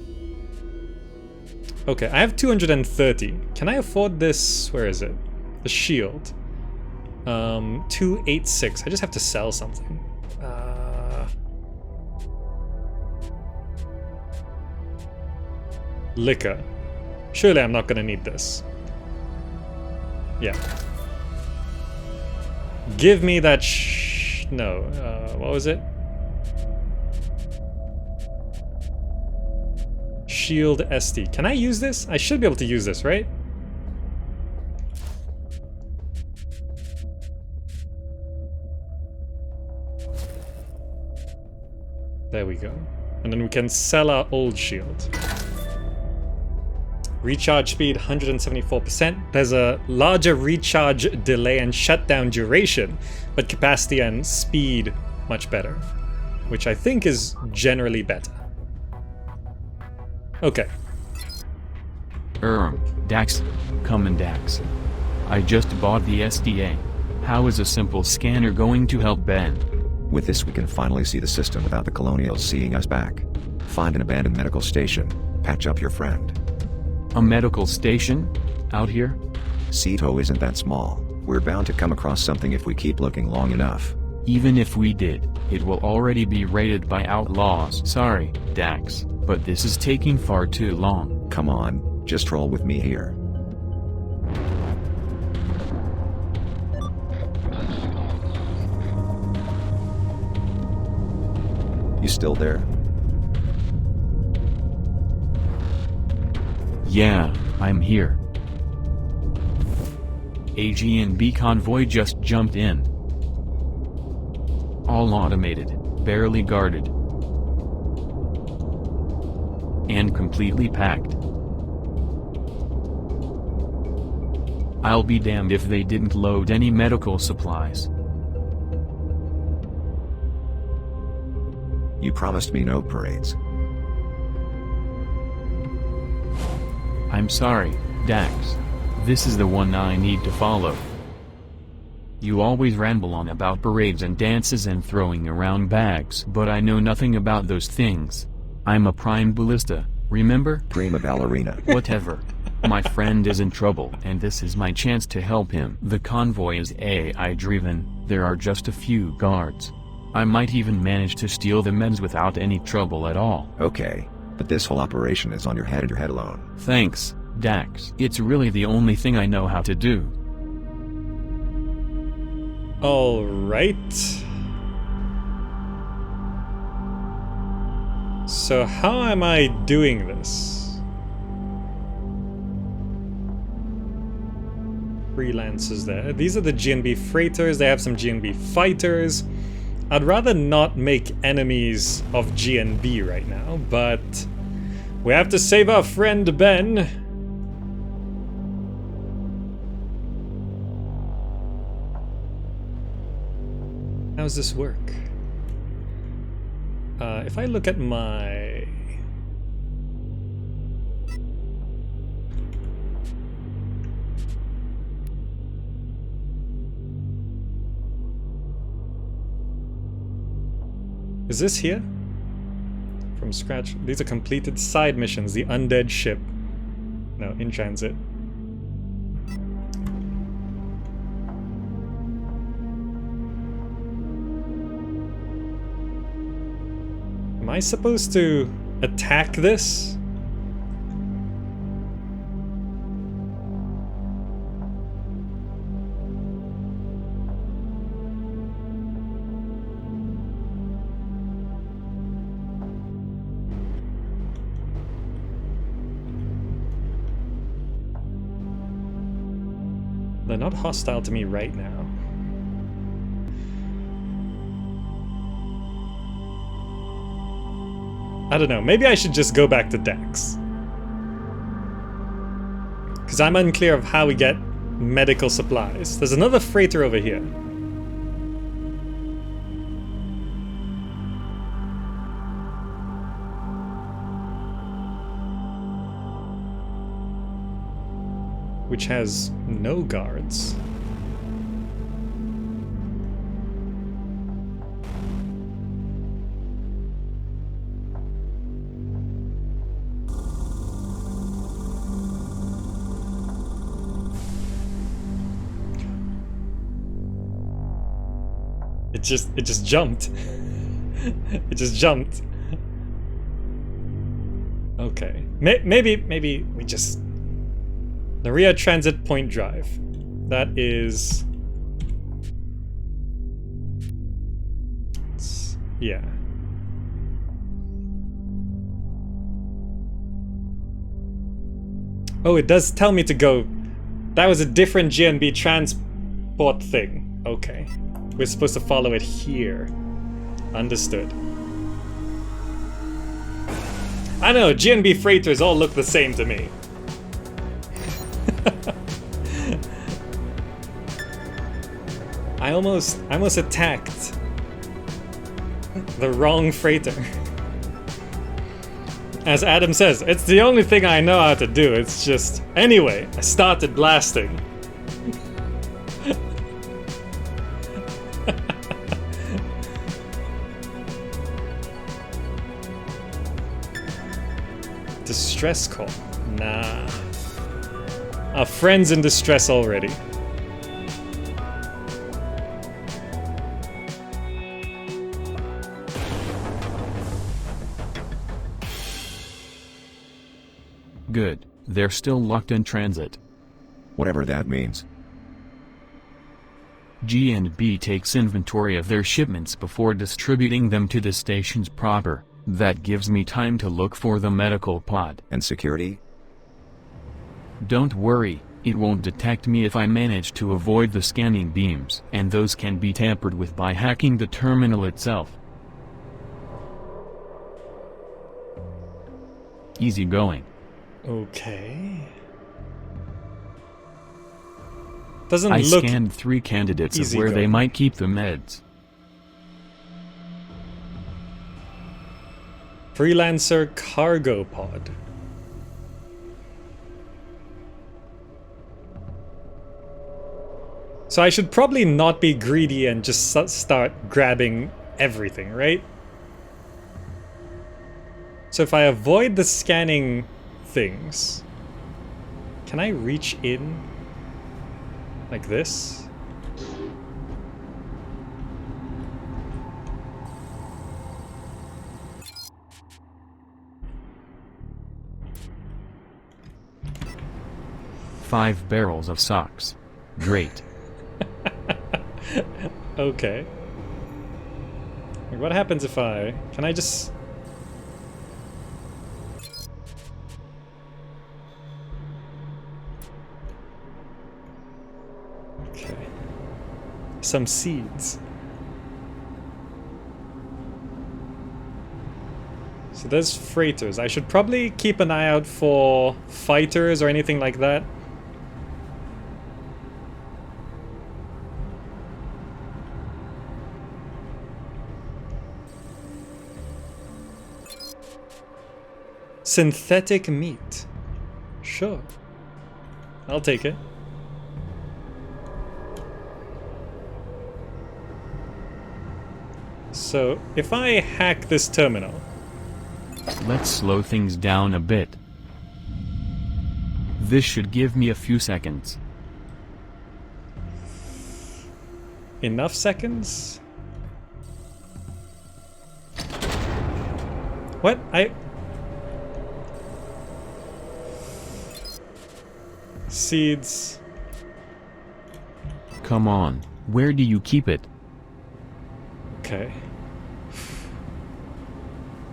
Okay, I have 230. Can I afford this? Where is it? The shield. 286. I just have to sell something. Liquor. Surely I'm not gonna need this. Yeah. Give me that no, what was it? Shield SD. Can I use this? I should be able to use this, right? There we go. And then we can sell our old shield. Recharge speed 174%. There's a larger recharge delay and shutdown duration, but capacity and speed much better, which I think is generally better. Okay. Dax. Come in, Dax. I just bought the SDA. How is a simple scanner going to help Ben? With this we can finally see the system without the colonials seeing us back. Find an abandoned medical station. Patch up your friend. A medical station? Out here? Ceto isn't that small. We're bound to come across something if we keep looking long enough. Even if we did, it will already be raided by outlaws. Sorry, Dax, but this is taking far too long. Come on, just roll with me here. You still there? Yeah, I'm here. AG&B convoy just jumped in. All automated, barely guarded, and completely packed. I'll be damned if they didn't load any medical supplies. You promised me no parades. I'm sorry, Dax. This is the one I need to follow. You always ramble on about parades and dances and throwing around bags, but I know nothing about those things. I'm a prime ballista, remember? Prima ballerina. Whatever. My friend is in trouble and this is my chance to help him. The convoy is AI driven, there are just a few guards. I might even manage to steal the meds without any trouble at all. Okay, but this whole operation is on your head and your head alone. Thanks, Dax. It's really the only thing I know how to do. Alright. So how am I doing this? Freelancers there. These are the GNB freighters. They have some GNB fighters. I'd rather not make enemies of GNB right now, but we have to save our friend Ben. How does this work? If I look at my... Is this here? From scratch. These are completed side missions. The undead ship. No, in transit. Am I supposed to attack this? They're not hostile to me right now. I don't know, maybe I should just go back to Dax. Because I'm unclear of how we get medical supplies. There's another freighter over here. Which has no guards. It just jumped. It just jumped. Okay. Maybe we just... Narita Transit Point Drive. That is... Yeah. Oh, it does tell me to go... That was a different GNB transport thing. Okay. We're supposed to follow it here. Understood. I know, GNB freighters all look the same to me. I almost attacked the wrong freighter. As Adam says, it's the only thing I know how to do. It's just... Anyway, I started blasting. Distress call? Nah. Our friend's in distress already. Good, they're still locked in transit. Whatever that means. GNB takes inventory of their shipments before distributing them to the stations proper. That gives me time to look for the medical pod. And security? Don't worry, it won't detect me if I manage to avoid the scanning beams, and those can be tampered with by hacking the terminal itself. Easy going. Okay. Doesn't I look scanned 3 candidates of easy where they going. might keep the meds. Freelancer cargo pod. So I should probably not be greedy and just start grabbing everything, right? So if I avoid the scanning things, can I reach in like this? Five barrels of socks. Great. Okay. Like, what happens if I... Can I just... Okay. Some seeds. So there's freighters. I should probably keep an eye out for fighters or anything like that. Synthetic meat. Sure. I'll take it. So, if I hack this terminal... Let's slow things down a bit. This should give me a few seconds. Enough seconds? What? Seeds. Come on, where do you keep it? Okay.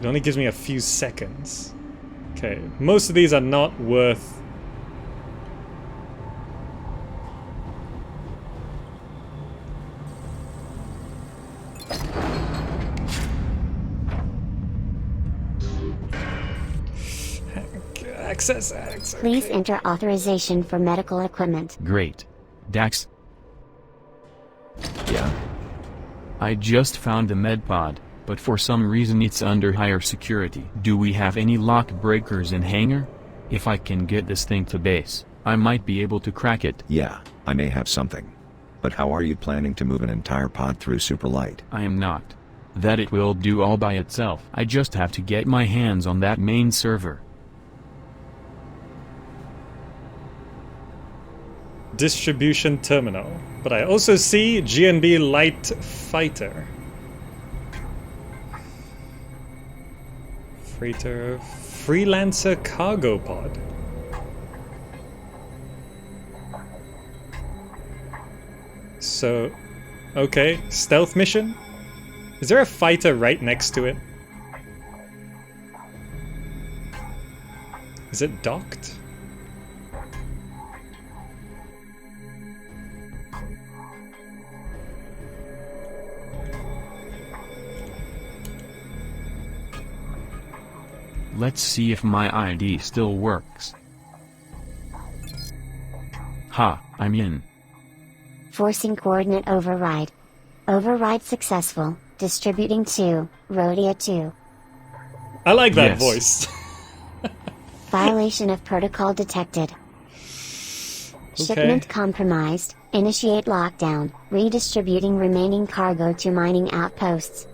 It only gives me a few seconds. Okay, most of these are not worth... Access. Please enter authorization for medical equipment. Great. Dax? Yeah? I just found the med pod, but for some reason it's under higher security. Do we have any lock breakers in hangar? If I can get this thing to base, I might be able to crack it. Yeah, I may have something. But how are you planning to move an entire pod through superlight? I am not. That it will do all by itself. I just have to get my hands on that main server. distribution terminal. But I also see GNB light fighter. Freighter freelancer cargo pod. So, okay, stealth mission? Is there a fighter right next to it? Is it docked? Let's see if my ID still works. Ha, I'm in. Forcing coordinate override. Override successful. Distributing to Rhodia 2. I like that Yes. voice. Violation of protocol detected. Okay. Shipment compromised. Initiate lockdown. Redistributing remaining cargo to mining outposts.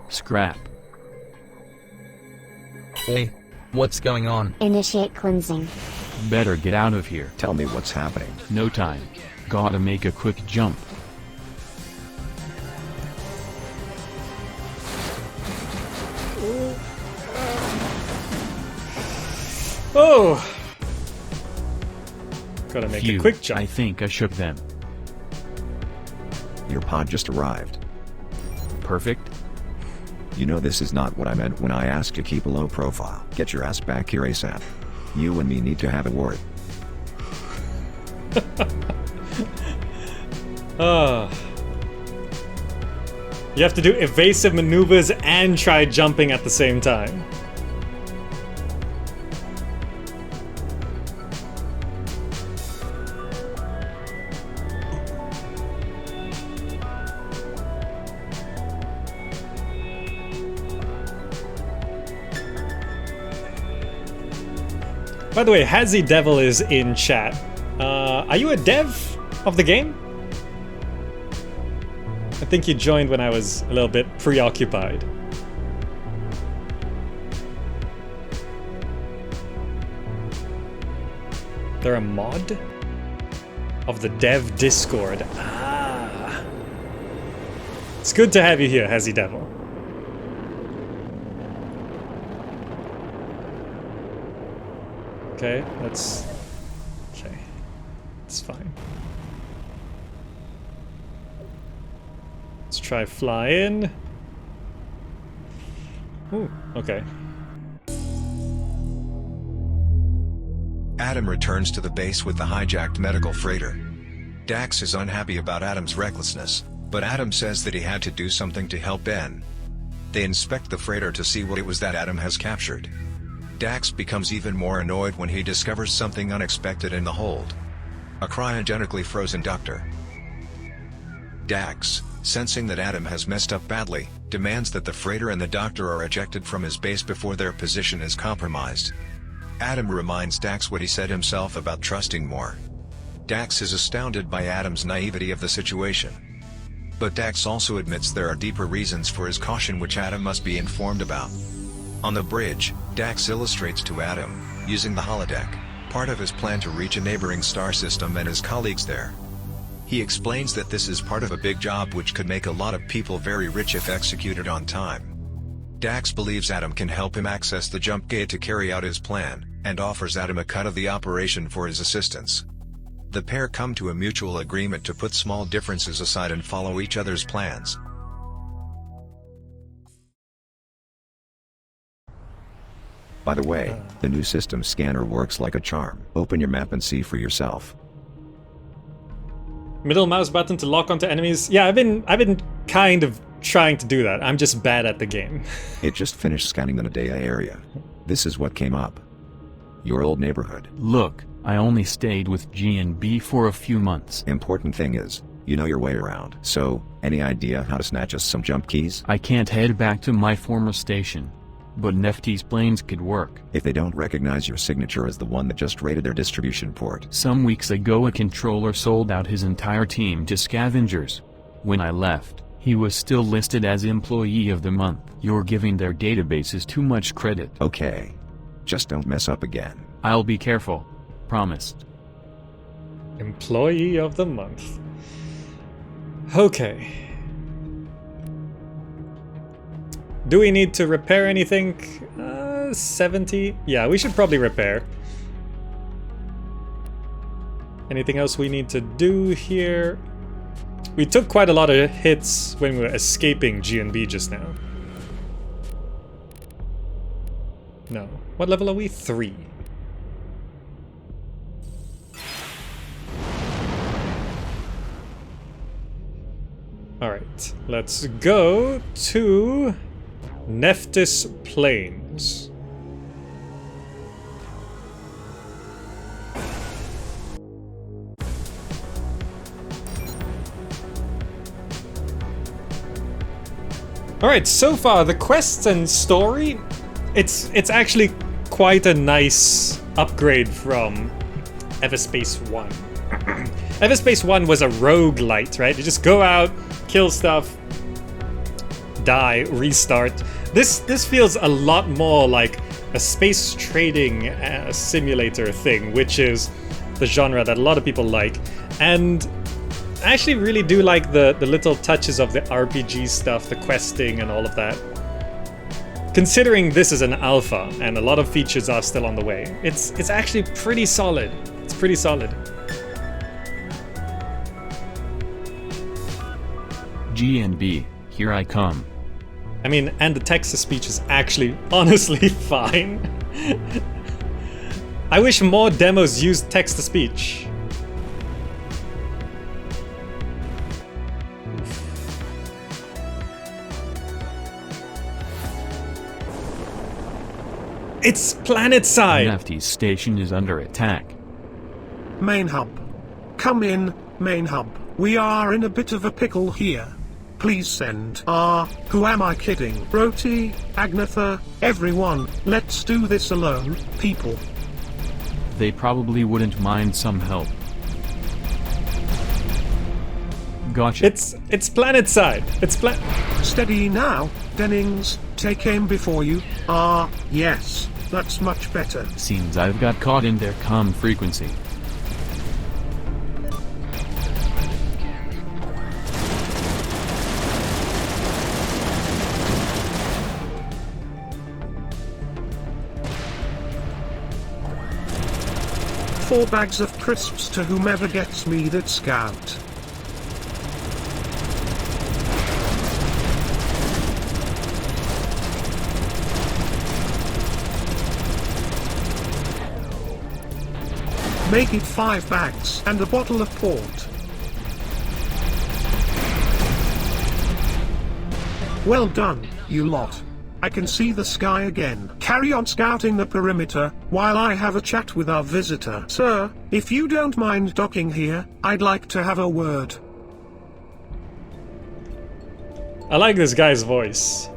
Scrap. Hey, what's going on? Initiate cleansing. Better get out of here. Tell me what's happening. No time. Gotta make a quick jump. Oh! Gotta make Phew, a quick jump. I think I shook them. Your pod just arrived. Perfect. You know this is not what I meant when I asked you to keep a low profile. Get your ass back here ASAP. You and me need to have a word. You have to do evasive maneuvers and try jumping at the same time. By the way, Hazy Devil is in chat. Are you a dev of the game? I think you joined when I was a little bit preoccupied. They're a mod of the dev Discord. Ah. It's good to have you here, Hazy Devil. Okay, let's... Okay, it's fine. Let's try fly in. Ooh, okay. Adam returns to the base with the hijacked medical freighter. Dax is unhappy about Adam's recklessness, but Adam says that he had to do something to help Ben. They inspect the freighter to see what it was that Adam has captured. Dax becomes even more annoyed when he discovers something unexpected in the hold. A cryogenically frozen doctor. Dax, sensing that Adam has messed up badly, demands that the freighter and the doctor are ejected from his base before their position is compromised. Adam reminds Dax what he said himself about trusting more. Dax is astounded by Adam's naivety of the situation. But Dax also admits there are deeper reasons for his caution which Adam must be informed about. On the bridge, Dax illustrates to Adam, using the holodeck, part of his plan to reach a neighboring star system and his colleagues there. He explains that this is part of a big job which could make a lot of people very rich if executed on time. Dax believes Adam can help him access the jump gate to carry out his plan, and offers Adam a cut of the operation for his assistance. The pair come to a mutual agreement to put small differences aside and follow each other's plans. By the way, the new system scanner works like a charm. Open your map and see for yourself. Middle mouse button to lock onto enemies. Yeah, I've been kind of trying to do that. I'm just bad at the game. It just finished scanning the Nadea area. This is what came up. Your old neighborhood. Look, I only stayed with G&B for a few months. Important thing is, you know your way around. So, any idea how to snatch us some jump keys? I can't head back to my former station. But Nefty's planes could work. If they don't recognize your signature as the one that just raided their distribution port. Some weeks ago a controller sold out his entire team to scavengers. When I left, he was still listed as Employee of the Month. You're giving their databases too much credit. Okay. Just don't mess up again. I'll be careful. Promised. Employee of the month. Okay. Do we need to repair anything? 70? Yeah, we should probably repair. Anything else we need to do here? We took quite a lot of hits when we were escaping G&B just now. No. What level are we? 3. Alright, let's go to Nephthys Plains. Alright, so far the quests and story, it's actually quite a nice upgrade from Everspace 1. Everspace 1 was a roguelite, right? You just go out, kill stuff, die, restart. This feels a lot more like a space trading simulator thing, which is the genre that a lot of people like. And I actually really do like the little touches of the RPG stuff, the questing and all of that. Considering this is an alpha and a lot of features are still on the way, it's actually pretty solid. It's pretty solid. G&B, here I come. I mean, and the text-to-speech is actually honestly fine. I wish more demos used text-to-speech. It's Planetside! Nephthys station is under attack. Main hub. Come in, main hub. We are in a bit of a pickle here. Please send. Who am I kidding? Roti, Agnetha, everyone. Let's do this alone, people. They probably wouldn't mind some help. Gotcha. It's Planetside. It's Steady now, Dennings. Take aim before you. Yes. That's much better. Seems I've got caught in their comm frequency. Four bags of crisps to whomever gets me that scout. Make it 5 bags and a bottle of port. Well done, you lot. I can see the sky again. Carry on scouting the perimeter, while I have a chat with our visitor. Sir, if you don't mind docking here, I'd like to have a word. I like this guy's voice.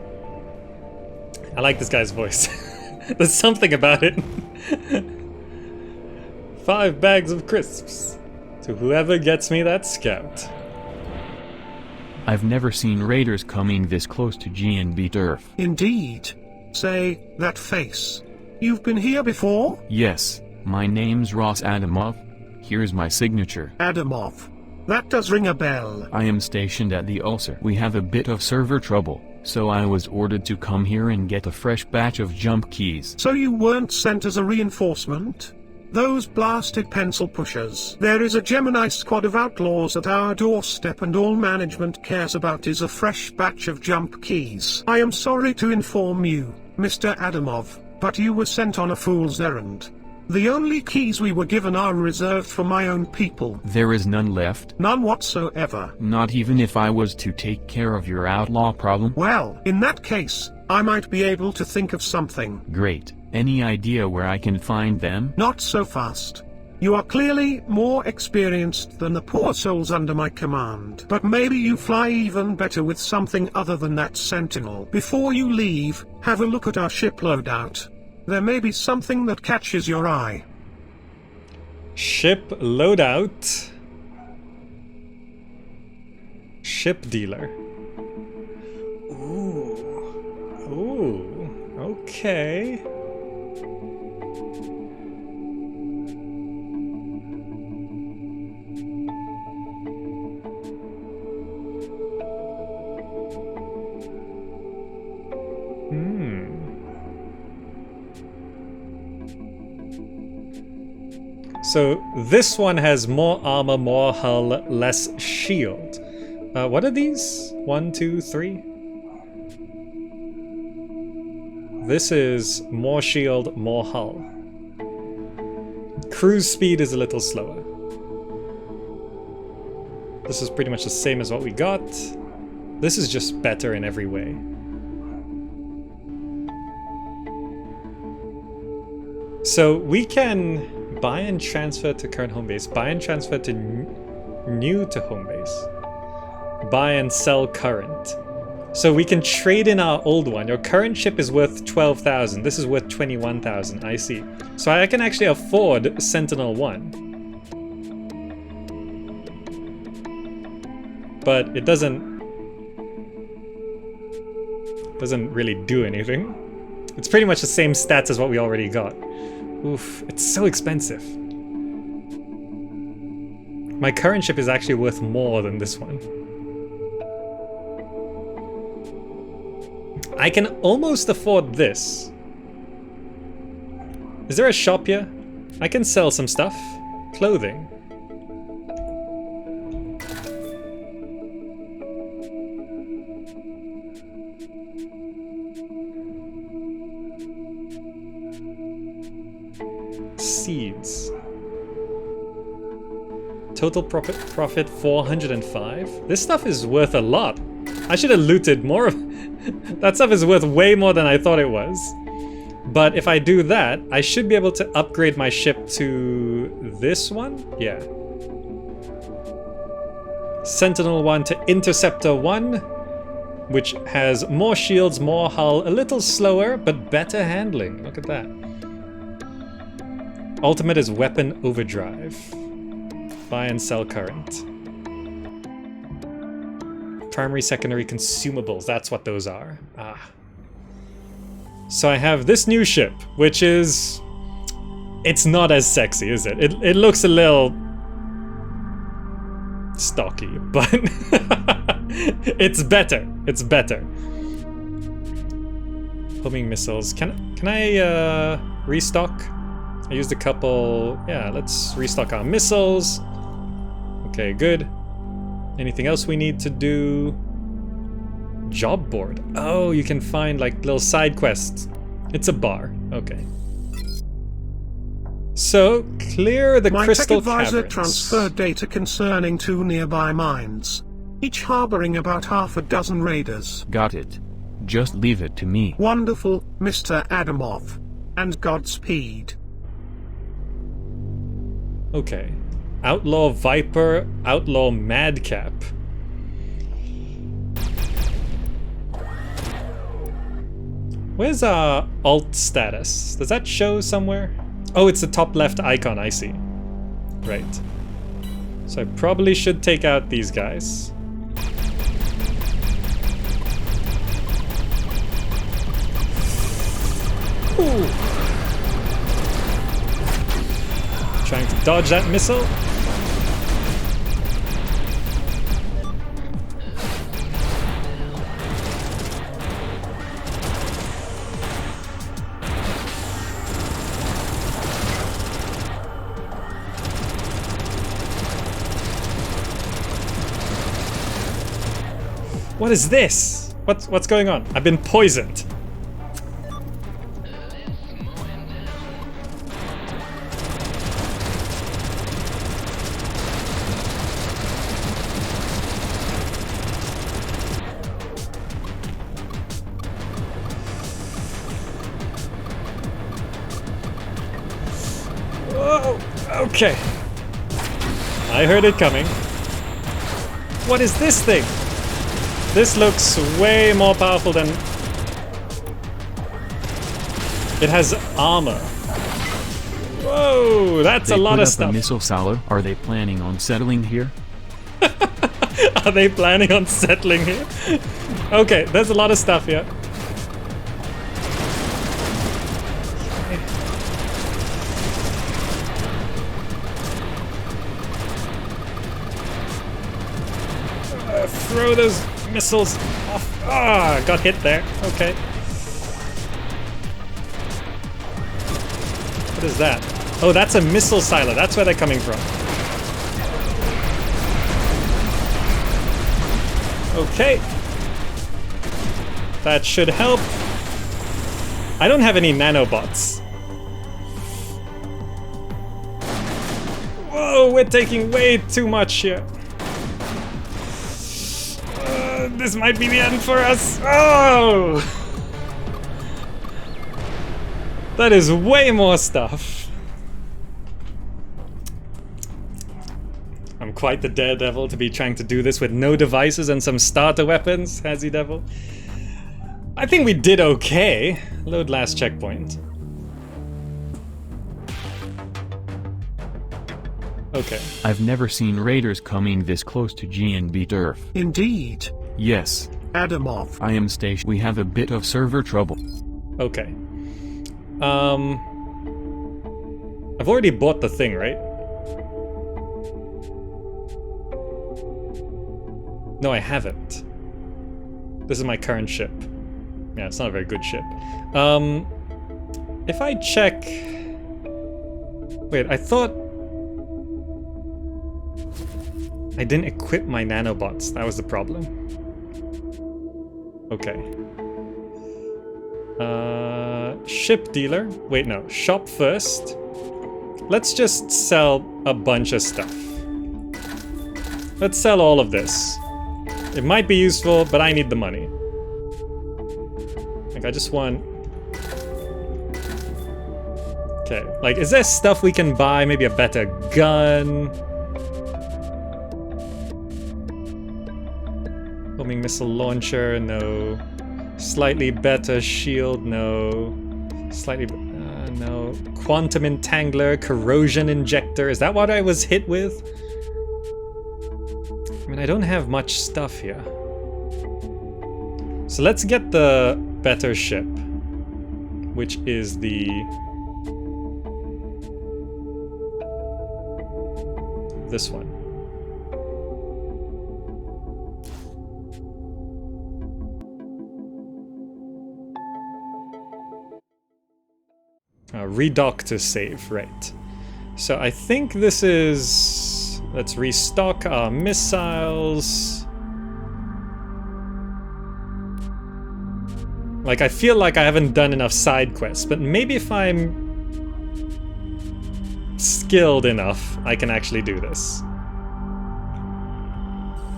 I like this guy's voice. There's something about it. 5 bags of crisps to whoever gets me that scout. I've never seen raiders coming this close to G&B turf. Indeed. Say, that face. You've been here before? Yes, my name's Ross Adamov. Here's my signature. Adamov. That does ring a bell. I am stationed at the ulcer. We have a bit of server trouble, so I was ordered to come here and get a fresh batch of jump keys. So you weren't sent as a reinforcement? Those blasted pencil pushers. There is a Gemini squad of outlaws at our doorstep, and all management cares about is a fresh batch of jump keys. I am sorry to inform you, Mr. Adamov, but you were sent on a fool's errand. The only keys we were given are reserved for my own people. There is none left? None whatsoever. Not even if I was to take care of your outlaw problem? Well, in that case, I might be able to think of something. Great. Any idea where I can find them? Not so fast. You are clearly more experienced than the poor souls under my command. But maybe you fly even better with something other than that sentinel. Before you leave, have a look at our ship loadout. There may be something that catches your eye. Ship loadout. Ship dealer. Ooh, okay. So this one has more armor, more hull, less shield. What are these? 1, 2, 3? This is more shield, more hull. Cruise speed is a little slower. This is pretty much the same as what we got. This is just better in every way. So we can buy and transfer to current home base, buy and transfer to new to home base, buy and sell current. So we can trade in our old one. Your current ship is worth 12,000. This is worth 21,000. I see. So I can actually afford Sentinel 1. But it doesn't really do anything. It's pretty much the same stats as what we already got. Oof, it's so expensive. My current ship is actually worth more than this one. I can almost afford this. Is there a shop here? I can sell some stuff. Clothing. Seeds. Total profit 405. This stuff is worth a lot. I should have looted more. That stuff is worth way more than I thought it was. But if I do that, I should be able to upgrade my ship to this one? Yeah. Sentinel 1 to Interceptor 1, which has more shields, more hull, a little slower, but better handling. Look at that. Ultimate is weapon overdrive. Buy and sell current. Primary, secondary consumables, that's what those are. Ah. So I have this new ship, which is... It's not as sexy, is it? It looks a little... stocky, but... it's better. It's better. Homing missiles. Can I restock? I used a couple... Yeah, let's restock our missiles. Okay, good. Anything else we need to do? Job board. Oh, you can find like little side quests. It's a bar. Okay. So, clear the crystal caverns. My tech advisor transferred data concerning 2 nearby mines, each harboring about half a dozen raiders. Got it. Just leave it to me. Wonderful, Mr. Adamov. And Godspeed. Okay. Outlaw Viper, Outlaw Madcap. Where's our alt status? Does that show somewhere? Oh, it's the top left icon, I see. Right. So I probably should take out these guys. Ooh. Trying to dodge that missile. What is this? What's going on? I've been poisoned. Whoa, okay. I heard it coming. What is this thing? This looks way more powerful than... It has armor. Whoa, that's a lot of stuff. A missile silo. Are they planning on settling here? Are they planning on settling here? Okay, there's a lot of stuff here. Throw those missiles off. Ah, got hit there. Okay. What is that? Oh, that's a missile silo. That's where they're coming from. Okay. That should help. I don't have any nanobots. Whoa, we're taking way too much here. This might be the end for us. Oh! That is way more stuff. I'm quite the daredevil to be trying to do this with no devices and some starter weapons, Hazy Devil. I think we did okay. Load last checkpoint. Okay. I've never seen raiders coming this close to GNB turf. Indeed. Yes. Adamov. I am stationed. We have a bit of server trouble. Okay. I've already bought the thing, right? No, I haven't. This is my current ship. Yeah, it's not a very good ship. If I check... Wait, I thought... I didn't equip my nanobots. That was the problem. Okay. Ship dealer. Wait, no. Shop first. Let's just sell a bunch of stuff. Let's sell all of this. It might be useful, but I need the money. Like, I just want... Okay. Like, is there stuff we can buy? Maybe a better gun? Homing missile launcher, no. Slightly better shield, no. Slightly, no. Quantum entangler, corrosion injector. Is that what I was hit with? I mean, I don't have much stuff here. So let's get the better ship, which is the... this one. Redock to save, right. So I think this is... Let's restock our missiles. Like, I feel like I haven't done enough side quests, but maybe if I'm skilled enough, I can actually do this.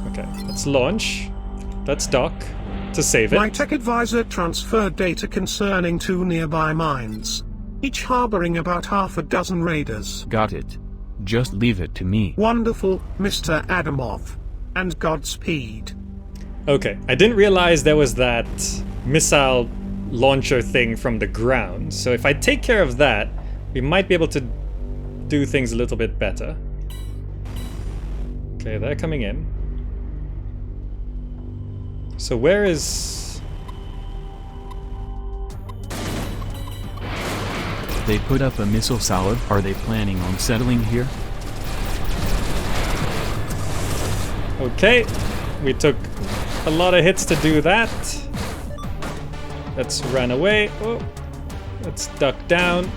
Okay, let's launch. Let's dock to save it. My tech advisor transferred data concerning 2 nearby mines, each harboring about half a dozen raiders. Got it. Just leave it to me. Wonderful, Mr. Adamov. And Godspeed. Okay, I didn't realize there was that missile launcher thing from the ground. So if I take care of that, we might be able to do things a little bit better. Okay, they're coming in. So where is... They put up a missile salad. Are they planning on settling here? Okay, we took a lot of hits to do that. Let's run away. Oh, let's duck down.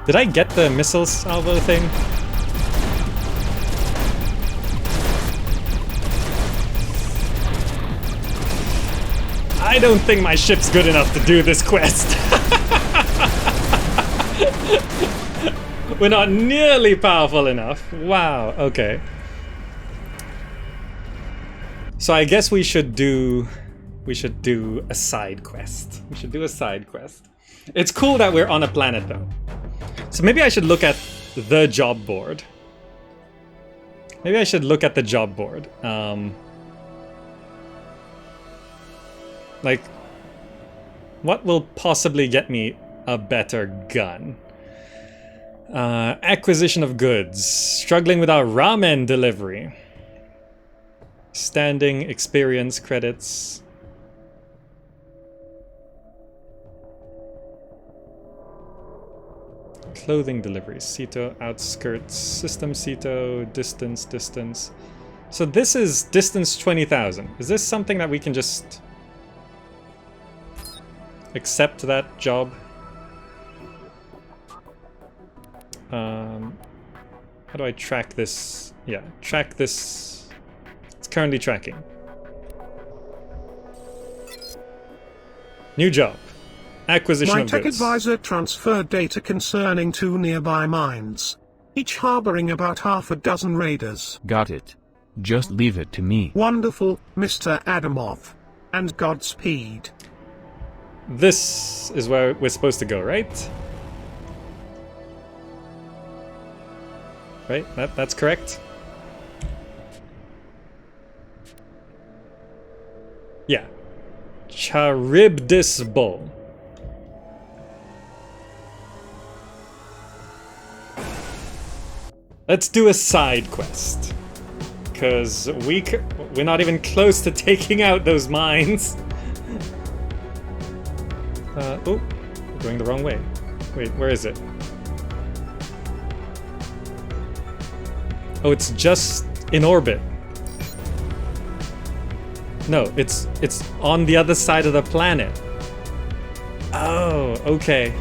Did I get the missile salvo thing? I don't think my ship's good enough to do this quest. We're not nearly powerful enough. Wow, okay. So I guess we should do a side quest. We should do a side quest. It's cool that we're on a planet though. So maybe I should look at the job board. Maybe I should look at the job board. Like, what will possibly get me a better gun? Acquisition of goods. Struggling with our ramen delivery. Standing experience credits. Clothing delivery. Ceto, outskirts, system Ceto, distance. So this is distance 20,000. Is this something that we can just accept that job? How do I track this? Yeah, track this. It's currently tracking. New job. Acquisition My of tech goods. advisor transferred data concerning 2 nearby mines, each harboring about half a dozen raiders. Got it. Just leave it to me. Wonderful, Mr. Adamov. And Godspeed. This is where we're supposed to go, right? Right? That's correct? Yeah. Charybdis Bowl. Let's do a side quest. Because we're not even close to taking out those mines. Oh, we're going the wrong way. Wait, where is it? Oh, it's just in orbit. No, it's on the other side of the planet. Oh, okay.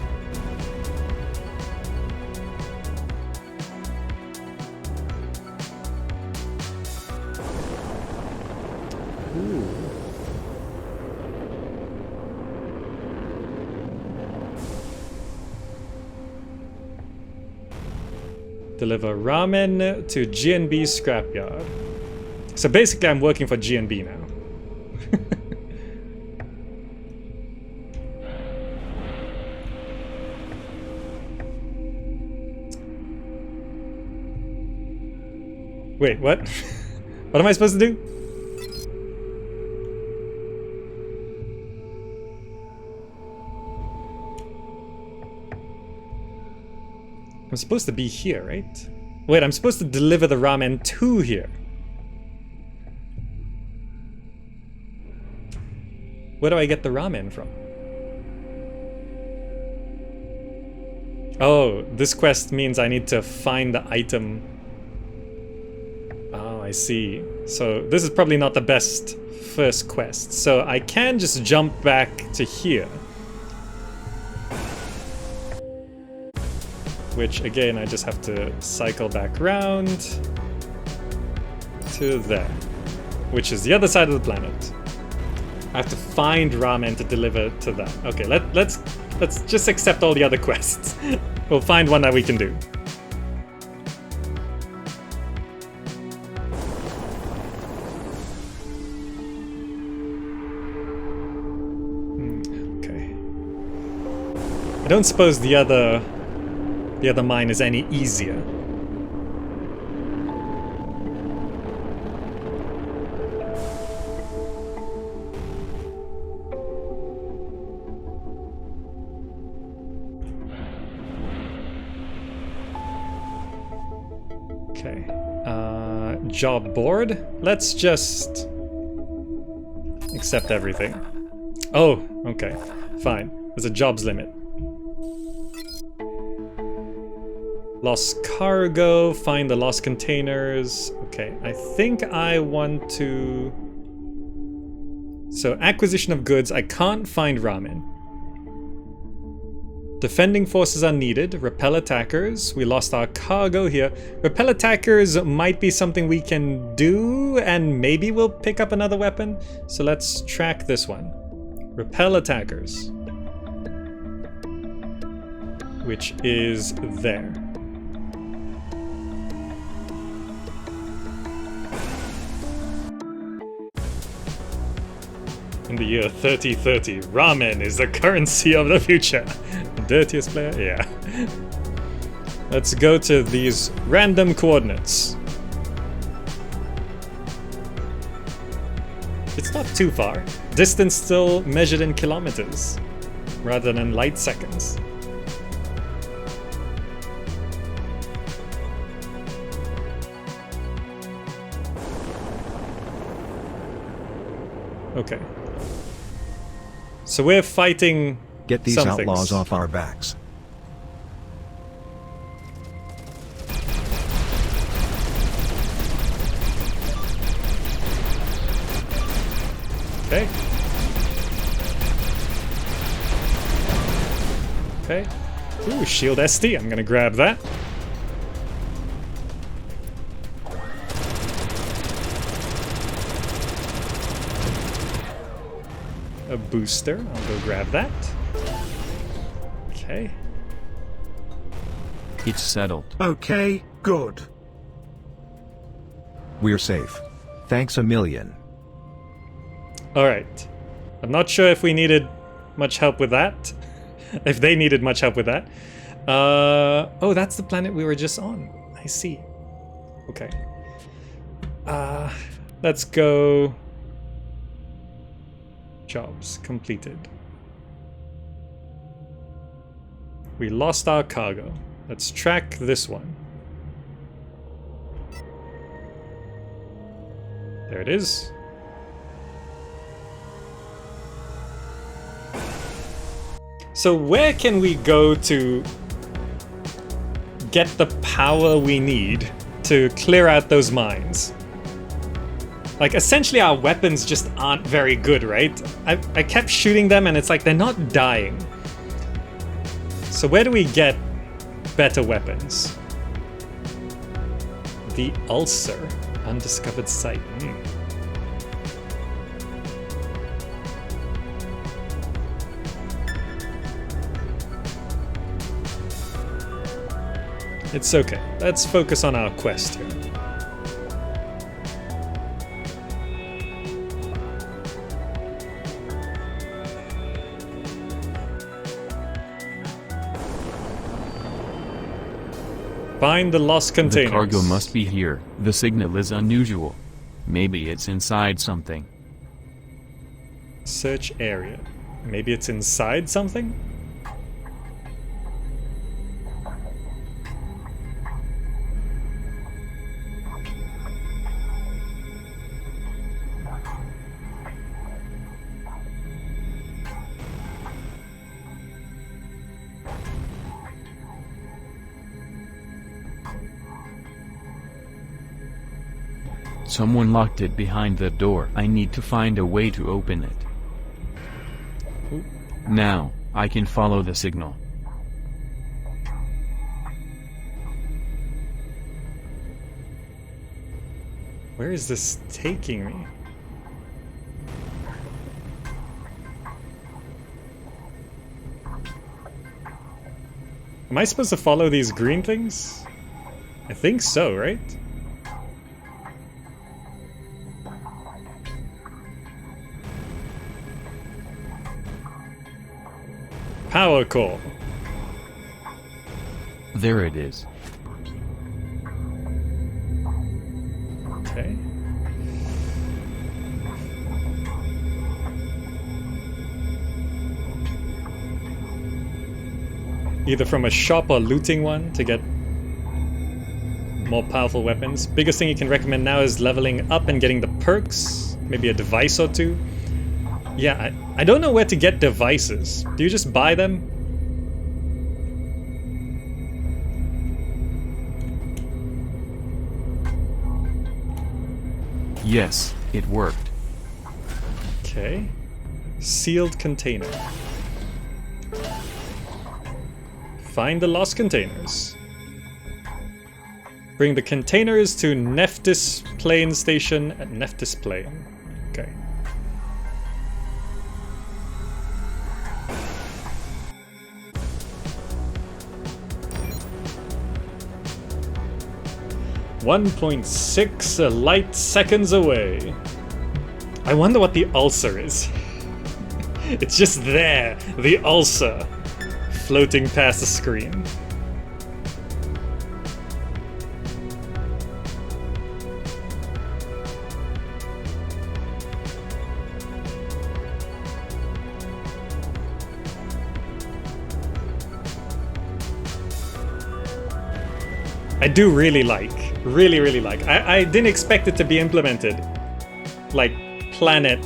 Deliver ramen to GNB scrapyard. So basically I'm working for GNB now. Wait, what? What am I supposed to do? I'm supposed to be here, right? Wait, I'm supposed to deliver the ramen to here. Where do I get the ramen from? Oh, this quest means I need to find the item. Oh, I see. So this is probably not the best first quest. So I can just jump back to here. Which again, I just have to cycle back around to there, which is the other side of the planet. I have to find ramen to deliver to that. Okay, let's just accept all the other quests. We'll find one that we can do. Okay. I don't suppose the other mine is any easier. Okay. Job board. Let's just accept everything. Oh, okay. Fine. There's a jobs limit. Lost cargo, find the lost containers. Okay, I think I want to... So, acquisition of goods, I can't find ramen. Defending forces are needed, repel attackers. We lost our cargo here. Repel attackers might be something we can do, and maybe we'll pick up another weapon. So let's track this one. Repel attackers. Which is there. In the year 3030, ramen is the currency of the future. The dirtiest player? Yeah. Let's go to these random coordinates. It's not too far. Distance still measured in kilometers, rather than light seconds. Okay. So we're fighting. Get these some outlaws things. off our backs. Okay. Okay. Ooh, shield SD. I'm gonna grab that. booster. I'll go grab that. Okay. It's settled. Okay, good. We're safe. Thanks a million. Alright. I'm not sure if we needed much help with that. If they needed much help with that. Oh, that's the planet we were just on. I see. Okay. Let's go. Jobs completed. We lost our cargo. Let's track this one. There it is. So where can we go to get the power we need to clear out those mines? Like, essentially our weapons just aren't very good, right? I kept shooting them and it's like they're not dying. So where do we get better weapons? The ulcer. Undiscovered site. It's okay. Let's focus on our quest here. Find the lost containers. The cargo must be here. The signal is unusual. Maybe it's inside something. Search area. Maybe it's inside something? Someone locked it behind the door. I need to find a way to open it. Now, I can follow the signal. Where is this taking me? Am I supposed to follow these green things? I think so, right? Power core. There it is. Okay. Either from a shop or looting one to get more powerful weapons. Biggest thing you can recommend now is leveling up and getting the perks. Maybe a device or two. Yeah, I don't know where to get devices. Do you just buy them? Yes, it worked. Okay. Sealed container. Find the lost containers. Bring the containers to Nephthys Plain Station at Nephthys Plain. Okay. .6 light seconds away. I wonder what the ulcer is. It's just there, the ulcer, floating past the screen. I do really like. I didn't expect it to be implemented like Planetside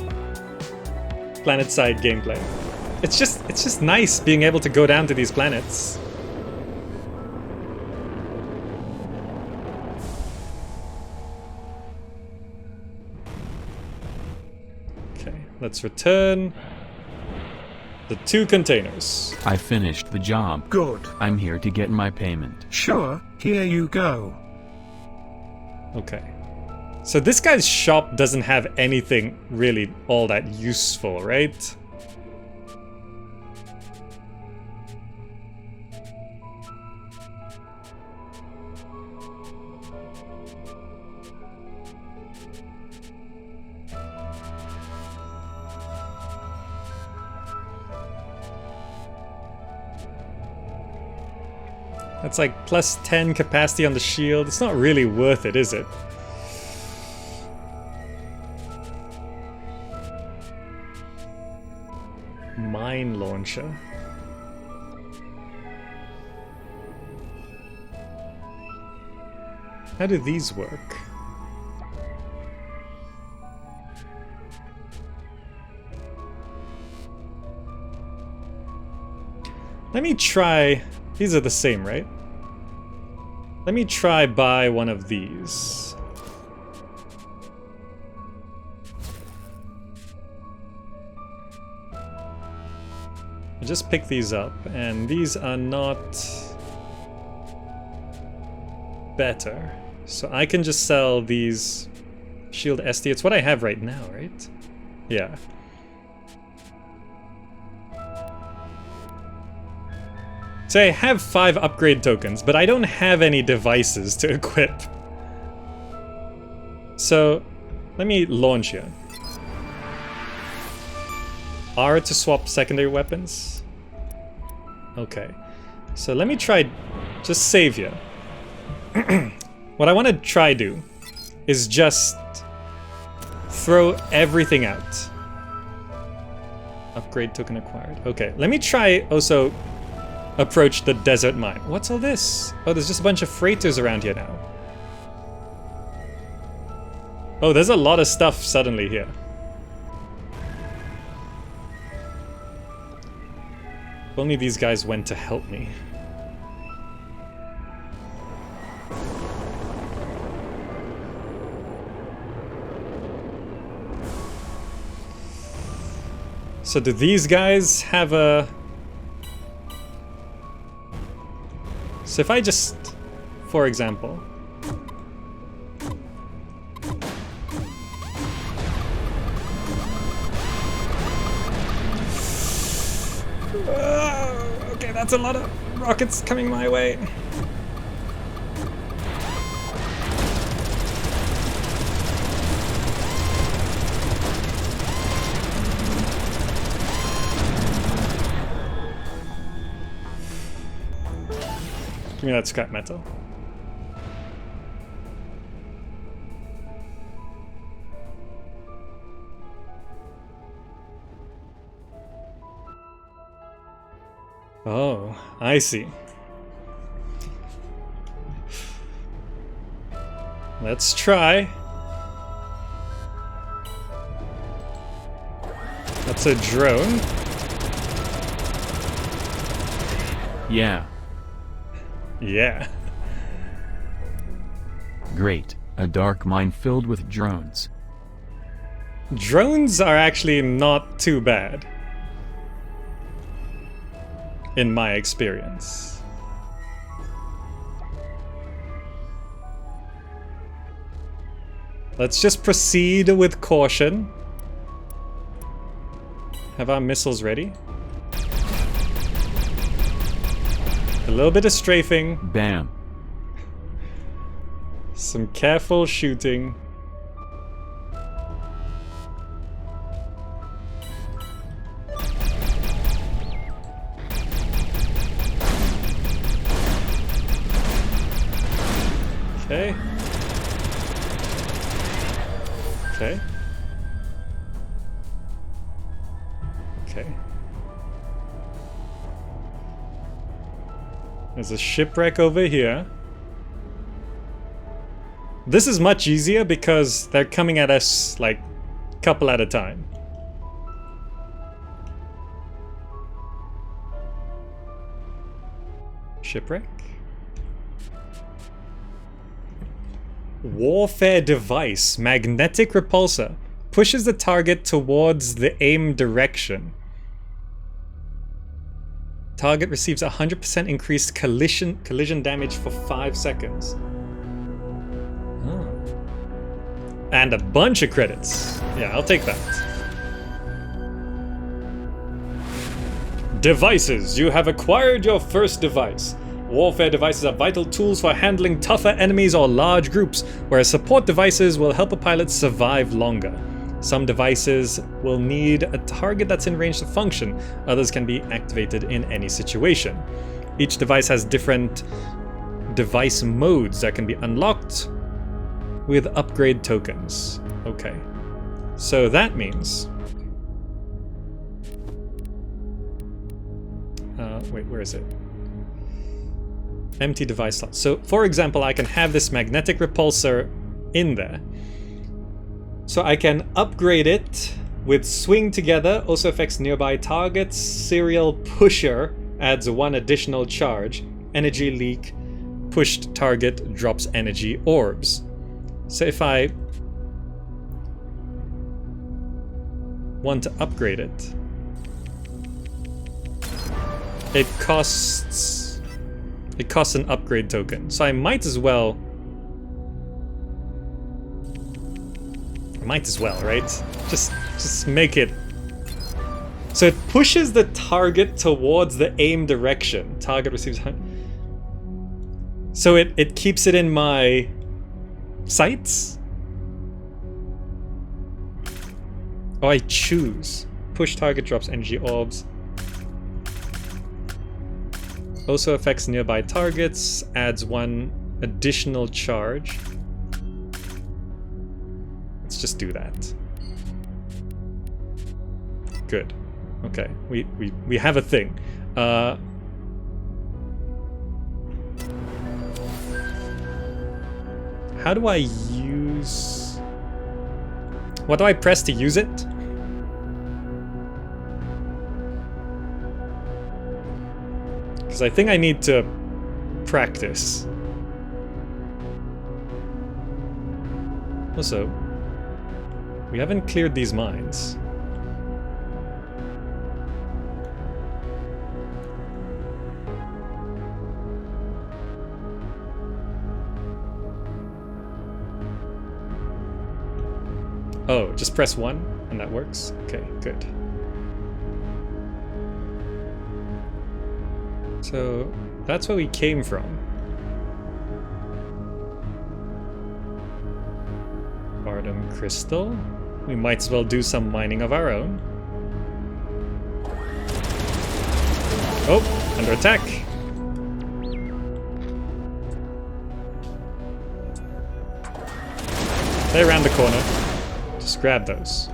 gameplay. It's just nice being able to go down to these planets. Okay, let's return the 2 containers. I finished the job. Good. I'm here to get my payment. Sure, here you go. Okay. So this guy's shop doesn't have anything really all that useful, right? That's like plus 10 capacity on the shield. It's not really worth it, is it? Mine launcher. How do these work? Let me try... These are the same, right? Let me try buy one of these. I just picked these up, and these are not better. So I can just sell these Shield SD. It's what I have right now, right? Yeah. So I have 5 upgrade tokens, but I don't have any devices to equip. So let me launch here. R to swap secondary weapons. Okay. So let me try just save here. What I want to try do is just throw everything out. Upgrade token acquired. Okay, let me try also approach the desert mine. What's all this? Oh, there's just a bunch of freighters around here now. Oh, there's a lot of stuff suddenly here. If only these guys went to help me. So do these guys have a... So if I just, for example... Okay, that's a lot of rockets coming my way. Give me that scrap metal. Oh, I see. Let's try. That's a drone. Yeah. Yeah. Great. A dark mine filled with drones. Drones are actually not too bad. In my experience. Let's just proceed with caution. Have our missiles ready? A little bit of strafing. Bam. Some careful shooting. Okay. Okay. Okay. There's a shipwreck over here. This is much easier because they're coming at us like a couple at a time. Shipwreck? Warfare device, magnetic repulsor, pushes the target towards the aim direction. Target receives 100% increased collision damage for 5 seconds. Oh. And a bunch of credits. Yeah, I'll take that. Devices. You have acquired your first device. Warfare devices are vital tools for handling tougher enemies or large groups, whereas support devices will help a pilot survive longer. Some devices will need a target that's in range to function, others can be activated in any situation. Each device has different device modes that can be unlocked with upgrade tokens. Okay. So that means... wait, where is it? Empty device slot. So, for example, I can have this magnetic repulsor in there. So I can upgrade it with swing together, also affects nearby targets. Serial pusher adds 1 additional charge. Energy leak, pushed target drops energy orbs. So if I want to upgrade it, it costs an upgrade token. So I might as well, right? Just make it. So it pushes the target towards the aim direction. Target receives. So it keeps it in my sights? Oh, I choose. Push target drops energy orbs. Also affects nearby targets, adds 1 additional charge. Let's just do that. Good. Okay, we have a thing. How do I use... What do I press to use it? Because I think I need to practice. Also, we haven't cleared these mines. Oh, just press 1 and that works? Okay, good. So, that's where we came from. Bardum crystal. We might as well do some mining of our own. Oh, under attack. They're around the corner. Just grab those.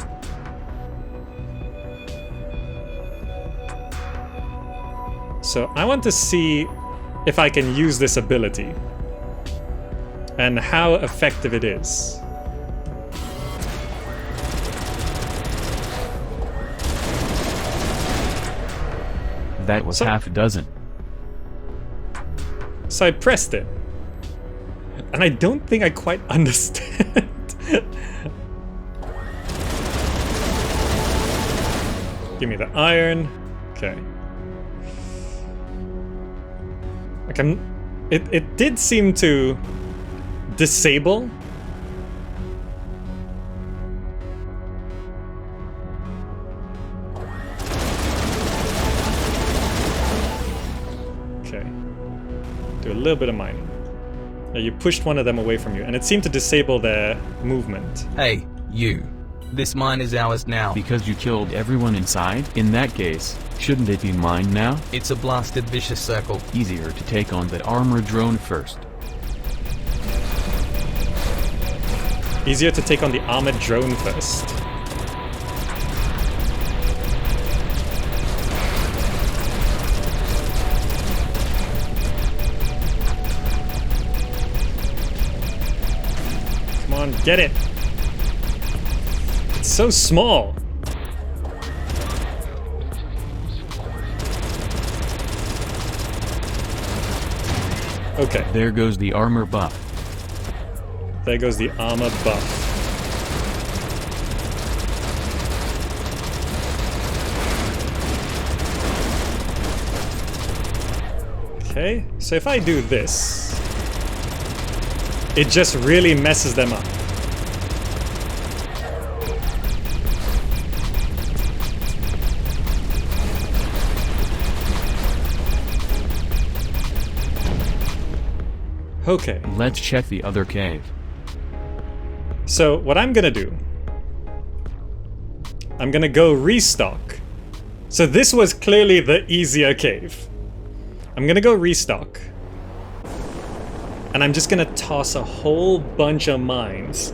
So I want to see if I can use this ability and how effective it is. That was half a dozen. So I pressed it. And I don't think I quite understand. Give me the iron. Okay. Like it did seem to disable. Okay. Do a little bit of mining. Yeah, you pushed one of them away from you, and it seemed to disable their movement. Hey, you. This mine is ours now. Because you killed everyone inside? In that case, shouldn't it be mine now? It's a blasted vicious circle. Easier to take on that armored drone first. Easier to take on the armored drone first. Come on, get it! It's so small! Okay. There goes the armor buff. There goes the armor buff. Okay, so if I do this, it just really messes them up. Okay. Let's check the other cave. So what I'm gonna do, I'm gonna go restock. So this was clearly the easier cave. I'm gonna go restock. And I'm just gonna toss a whole bunch of mines.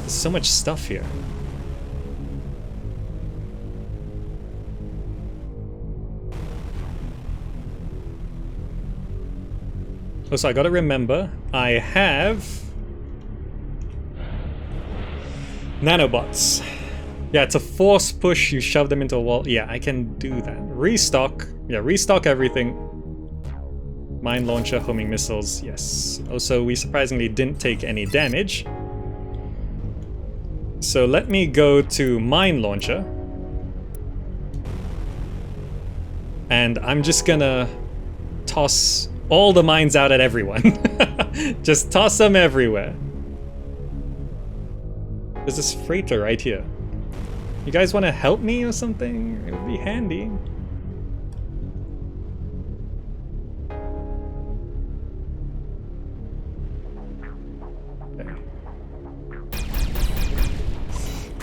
There's so much stuff here. Also, I gotta remember, I have nanobots. Yeah, it's a force push, you shove them into a wall. Yeah, I can do that. Restock. Yeah, restock everything. Mine launcher, homing missiles, yes. Also, we surprisingly didn't take any damage. So let me go to mine launcher. And I'm just gonna toss all the mines out at everyone. Just toss them everywhere. There's this freighter right here. You guys want to help me or something? It would be handy.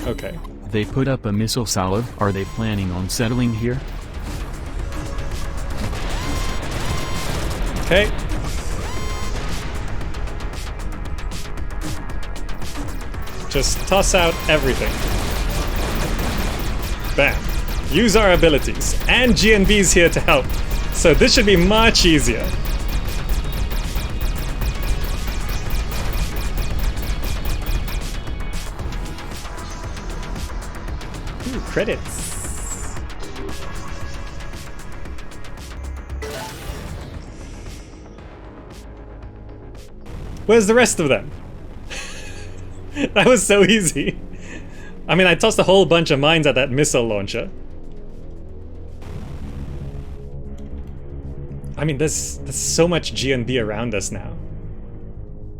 Okay. They put up a missile salve. Are they planning on settling here? Okay. Just toss out everything. Bam. Use our abilities. And GNB's here to help. So this should be much easier. Ooh, credits. Where's the rest of them? That was so easy. I mean, I tossed a whole bunch of mines at that missile launcher. I mean, there's so much GNB around us now.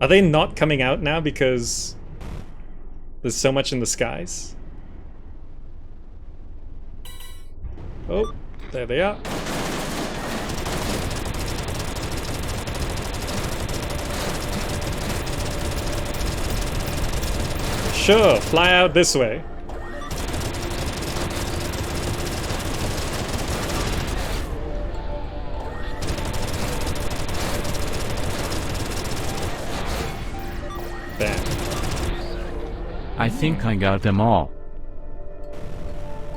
Are they not coming out now because there's so much in the skies? Oh, there they are. Sure, fly out this way. Bam. I think I got them all.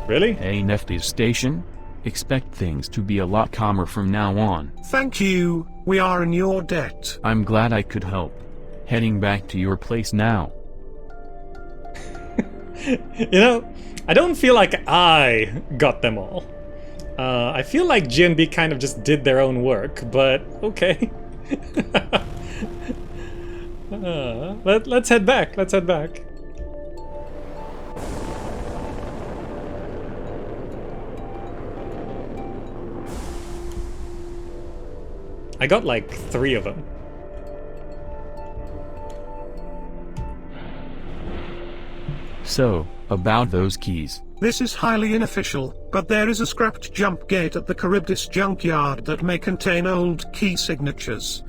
Really? Hey, Nefty's station. Expect things to be a lot calmer from now on. Thank you. We are in your debt. I'm glad I could help. Heading back to your place now. You know, I don't feel like I got them all. I feel like GNB kind of just did their own work, but okay. Let's head back. Let's head back. I got like 3 of them. So, about those keys. This is highly unofficial, but there is a scrapped jump gate at the Charybdis junkyard that may contain old key signatures.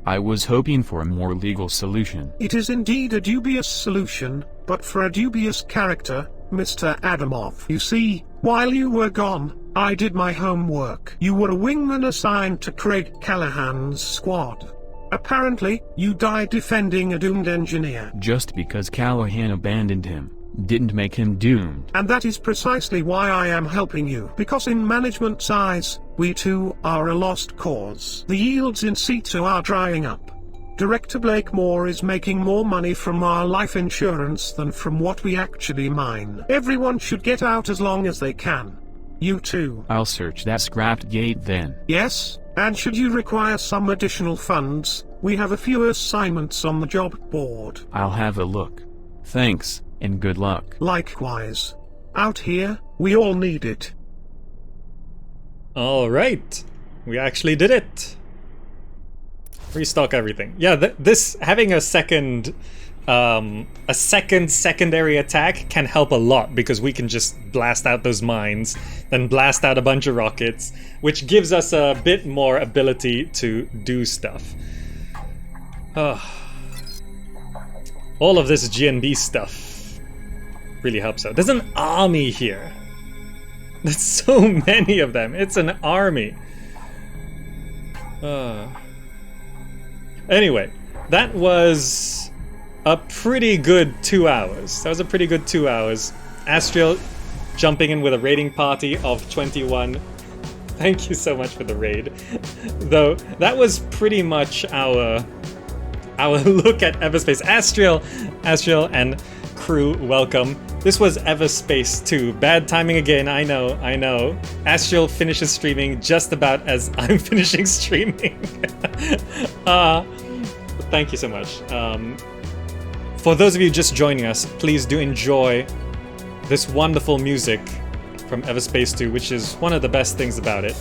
I was hoping for a more legal solution. It is indeed a dubious solution, but for a dubious character, Mr. Adamov. You see, while you were gone, I did my homework. You were a wingman assigned to Craig Callahan's squad. Apparently, you died defending a doomed engineer. Just because Callahan abandoned him, didn't make him doomed. And that is precisely why I am helping you. Because in management's eyes, we too are a lost cause. The yields in situ are drying up. Director Blakemore is making more money from our life insurance than from what we actually mine. Everyone should get out as long as they can. You too. I'll search that scrapped gate then. Yes? And should you require some additional funds, we have a few assignments on the job board. I'll have a look. Thanks, and good luck. Likewise. Out here, we all need it. Alright. We actually did it. Restock everything. Yeah, this having a second secondary attack can help a lot because we can just blast out those mines, then blast out a bunch of rockets, which gives us a bit more ability to do stuff. All of this GNB stuff really helps out. There's an army here. There's so many of them. It's an army. Anyway, that was a pretty good 2 hours. That was a pretty good 2 hours. Astriel jumping in with a raiding party of 21. Thank you so much for the raid. Though, that was pretty much our look at Everspace. Astriel and crew, welcome. This was Everspace 2. Bad timing again, I know. Astriel finishes streaming just about as I'm finishing streaming. Thank you so much. For those of you just joining us, please do enjoy this wonderful music from Everspace 2, which is one of the best things about it.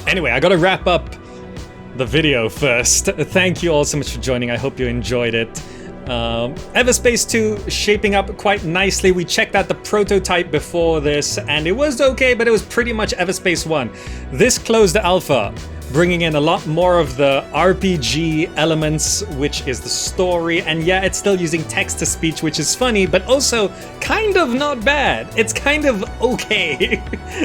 Anyway, I gotta wrap up the video first. Thank you all so much for joining. I hope you enjoyed it. Everspace 2 shaping up quite nicely. We checked out the prototype before this, and it was okay, but it was pretty much Everspace 1. This closed alpha, bringing in a lot more of the RPG elements, which is the story, and yeah, it's still using text-to-speech, which is funny, but also kind of not bad. It's kind of okay.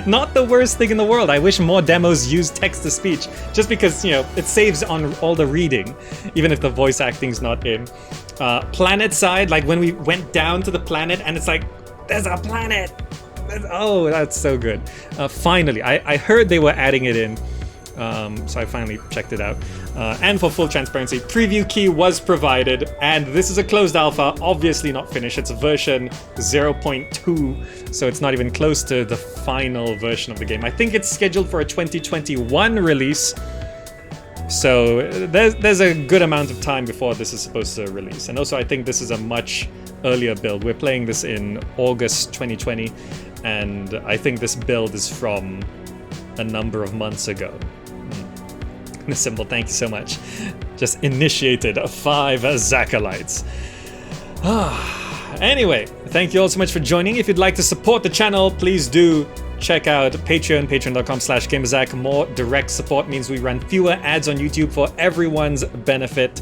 Not the worst thing in the world. I wish more demos used text-to-speech, just because, you know, it saves on all the reading, even if the voice acting's not in. Planetside, like when we went down to the planet, and it's like, there's a planet! Oh, that's so good. Finally, I heard they were adding it in. So I finally checked it out. And for full transparency, preview key was provided, and this is a closed alpha, obviously not finished. It's version 0.2, so it's not even close to the final version of the game. I think it's scheduled for a 2021 release, so there's a good amount of time before this is supposed to release. And also I think this is a much earlier build. We're playing this in August 2020, and I think this build is from a number of months ago. Symbol, thank you so much. Just initiated 5 Zakalites. Anyway, thank you all so much for joining. If you'd like to support the channel, please do check out Patreon, patreon.com/gamerzak. More direct support means we run fewer ads on YouTube for everyone's benefit.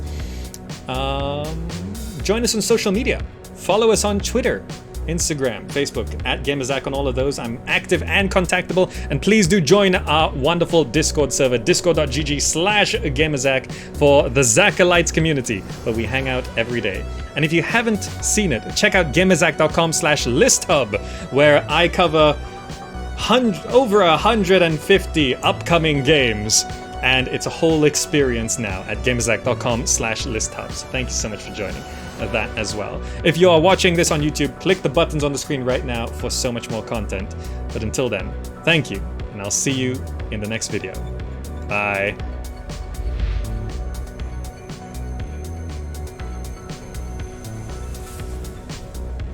Join us on social media. Follow us on Twitter, Instagram, Facebook, @gamerzak on all of those. I'm active and contactable, and please do join our wonderful Discord server, discord.gg/gamerzak, for the Zakalites community, where we hang out every day. And if you haven't seen it, check out gamerzak.com/listhub, where I cover over 150 upcoming games, and it's a whole experience now at gamerzak.com/listhub. So thank you so much for joining that as well. If you are watching this on YouTube, click the buttons on the screen right now for so much more content. But until then, thank you, and I'll see you in the next video. Bye.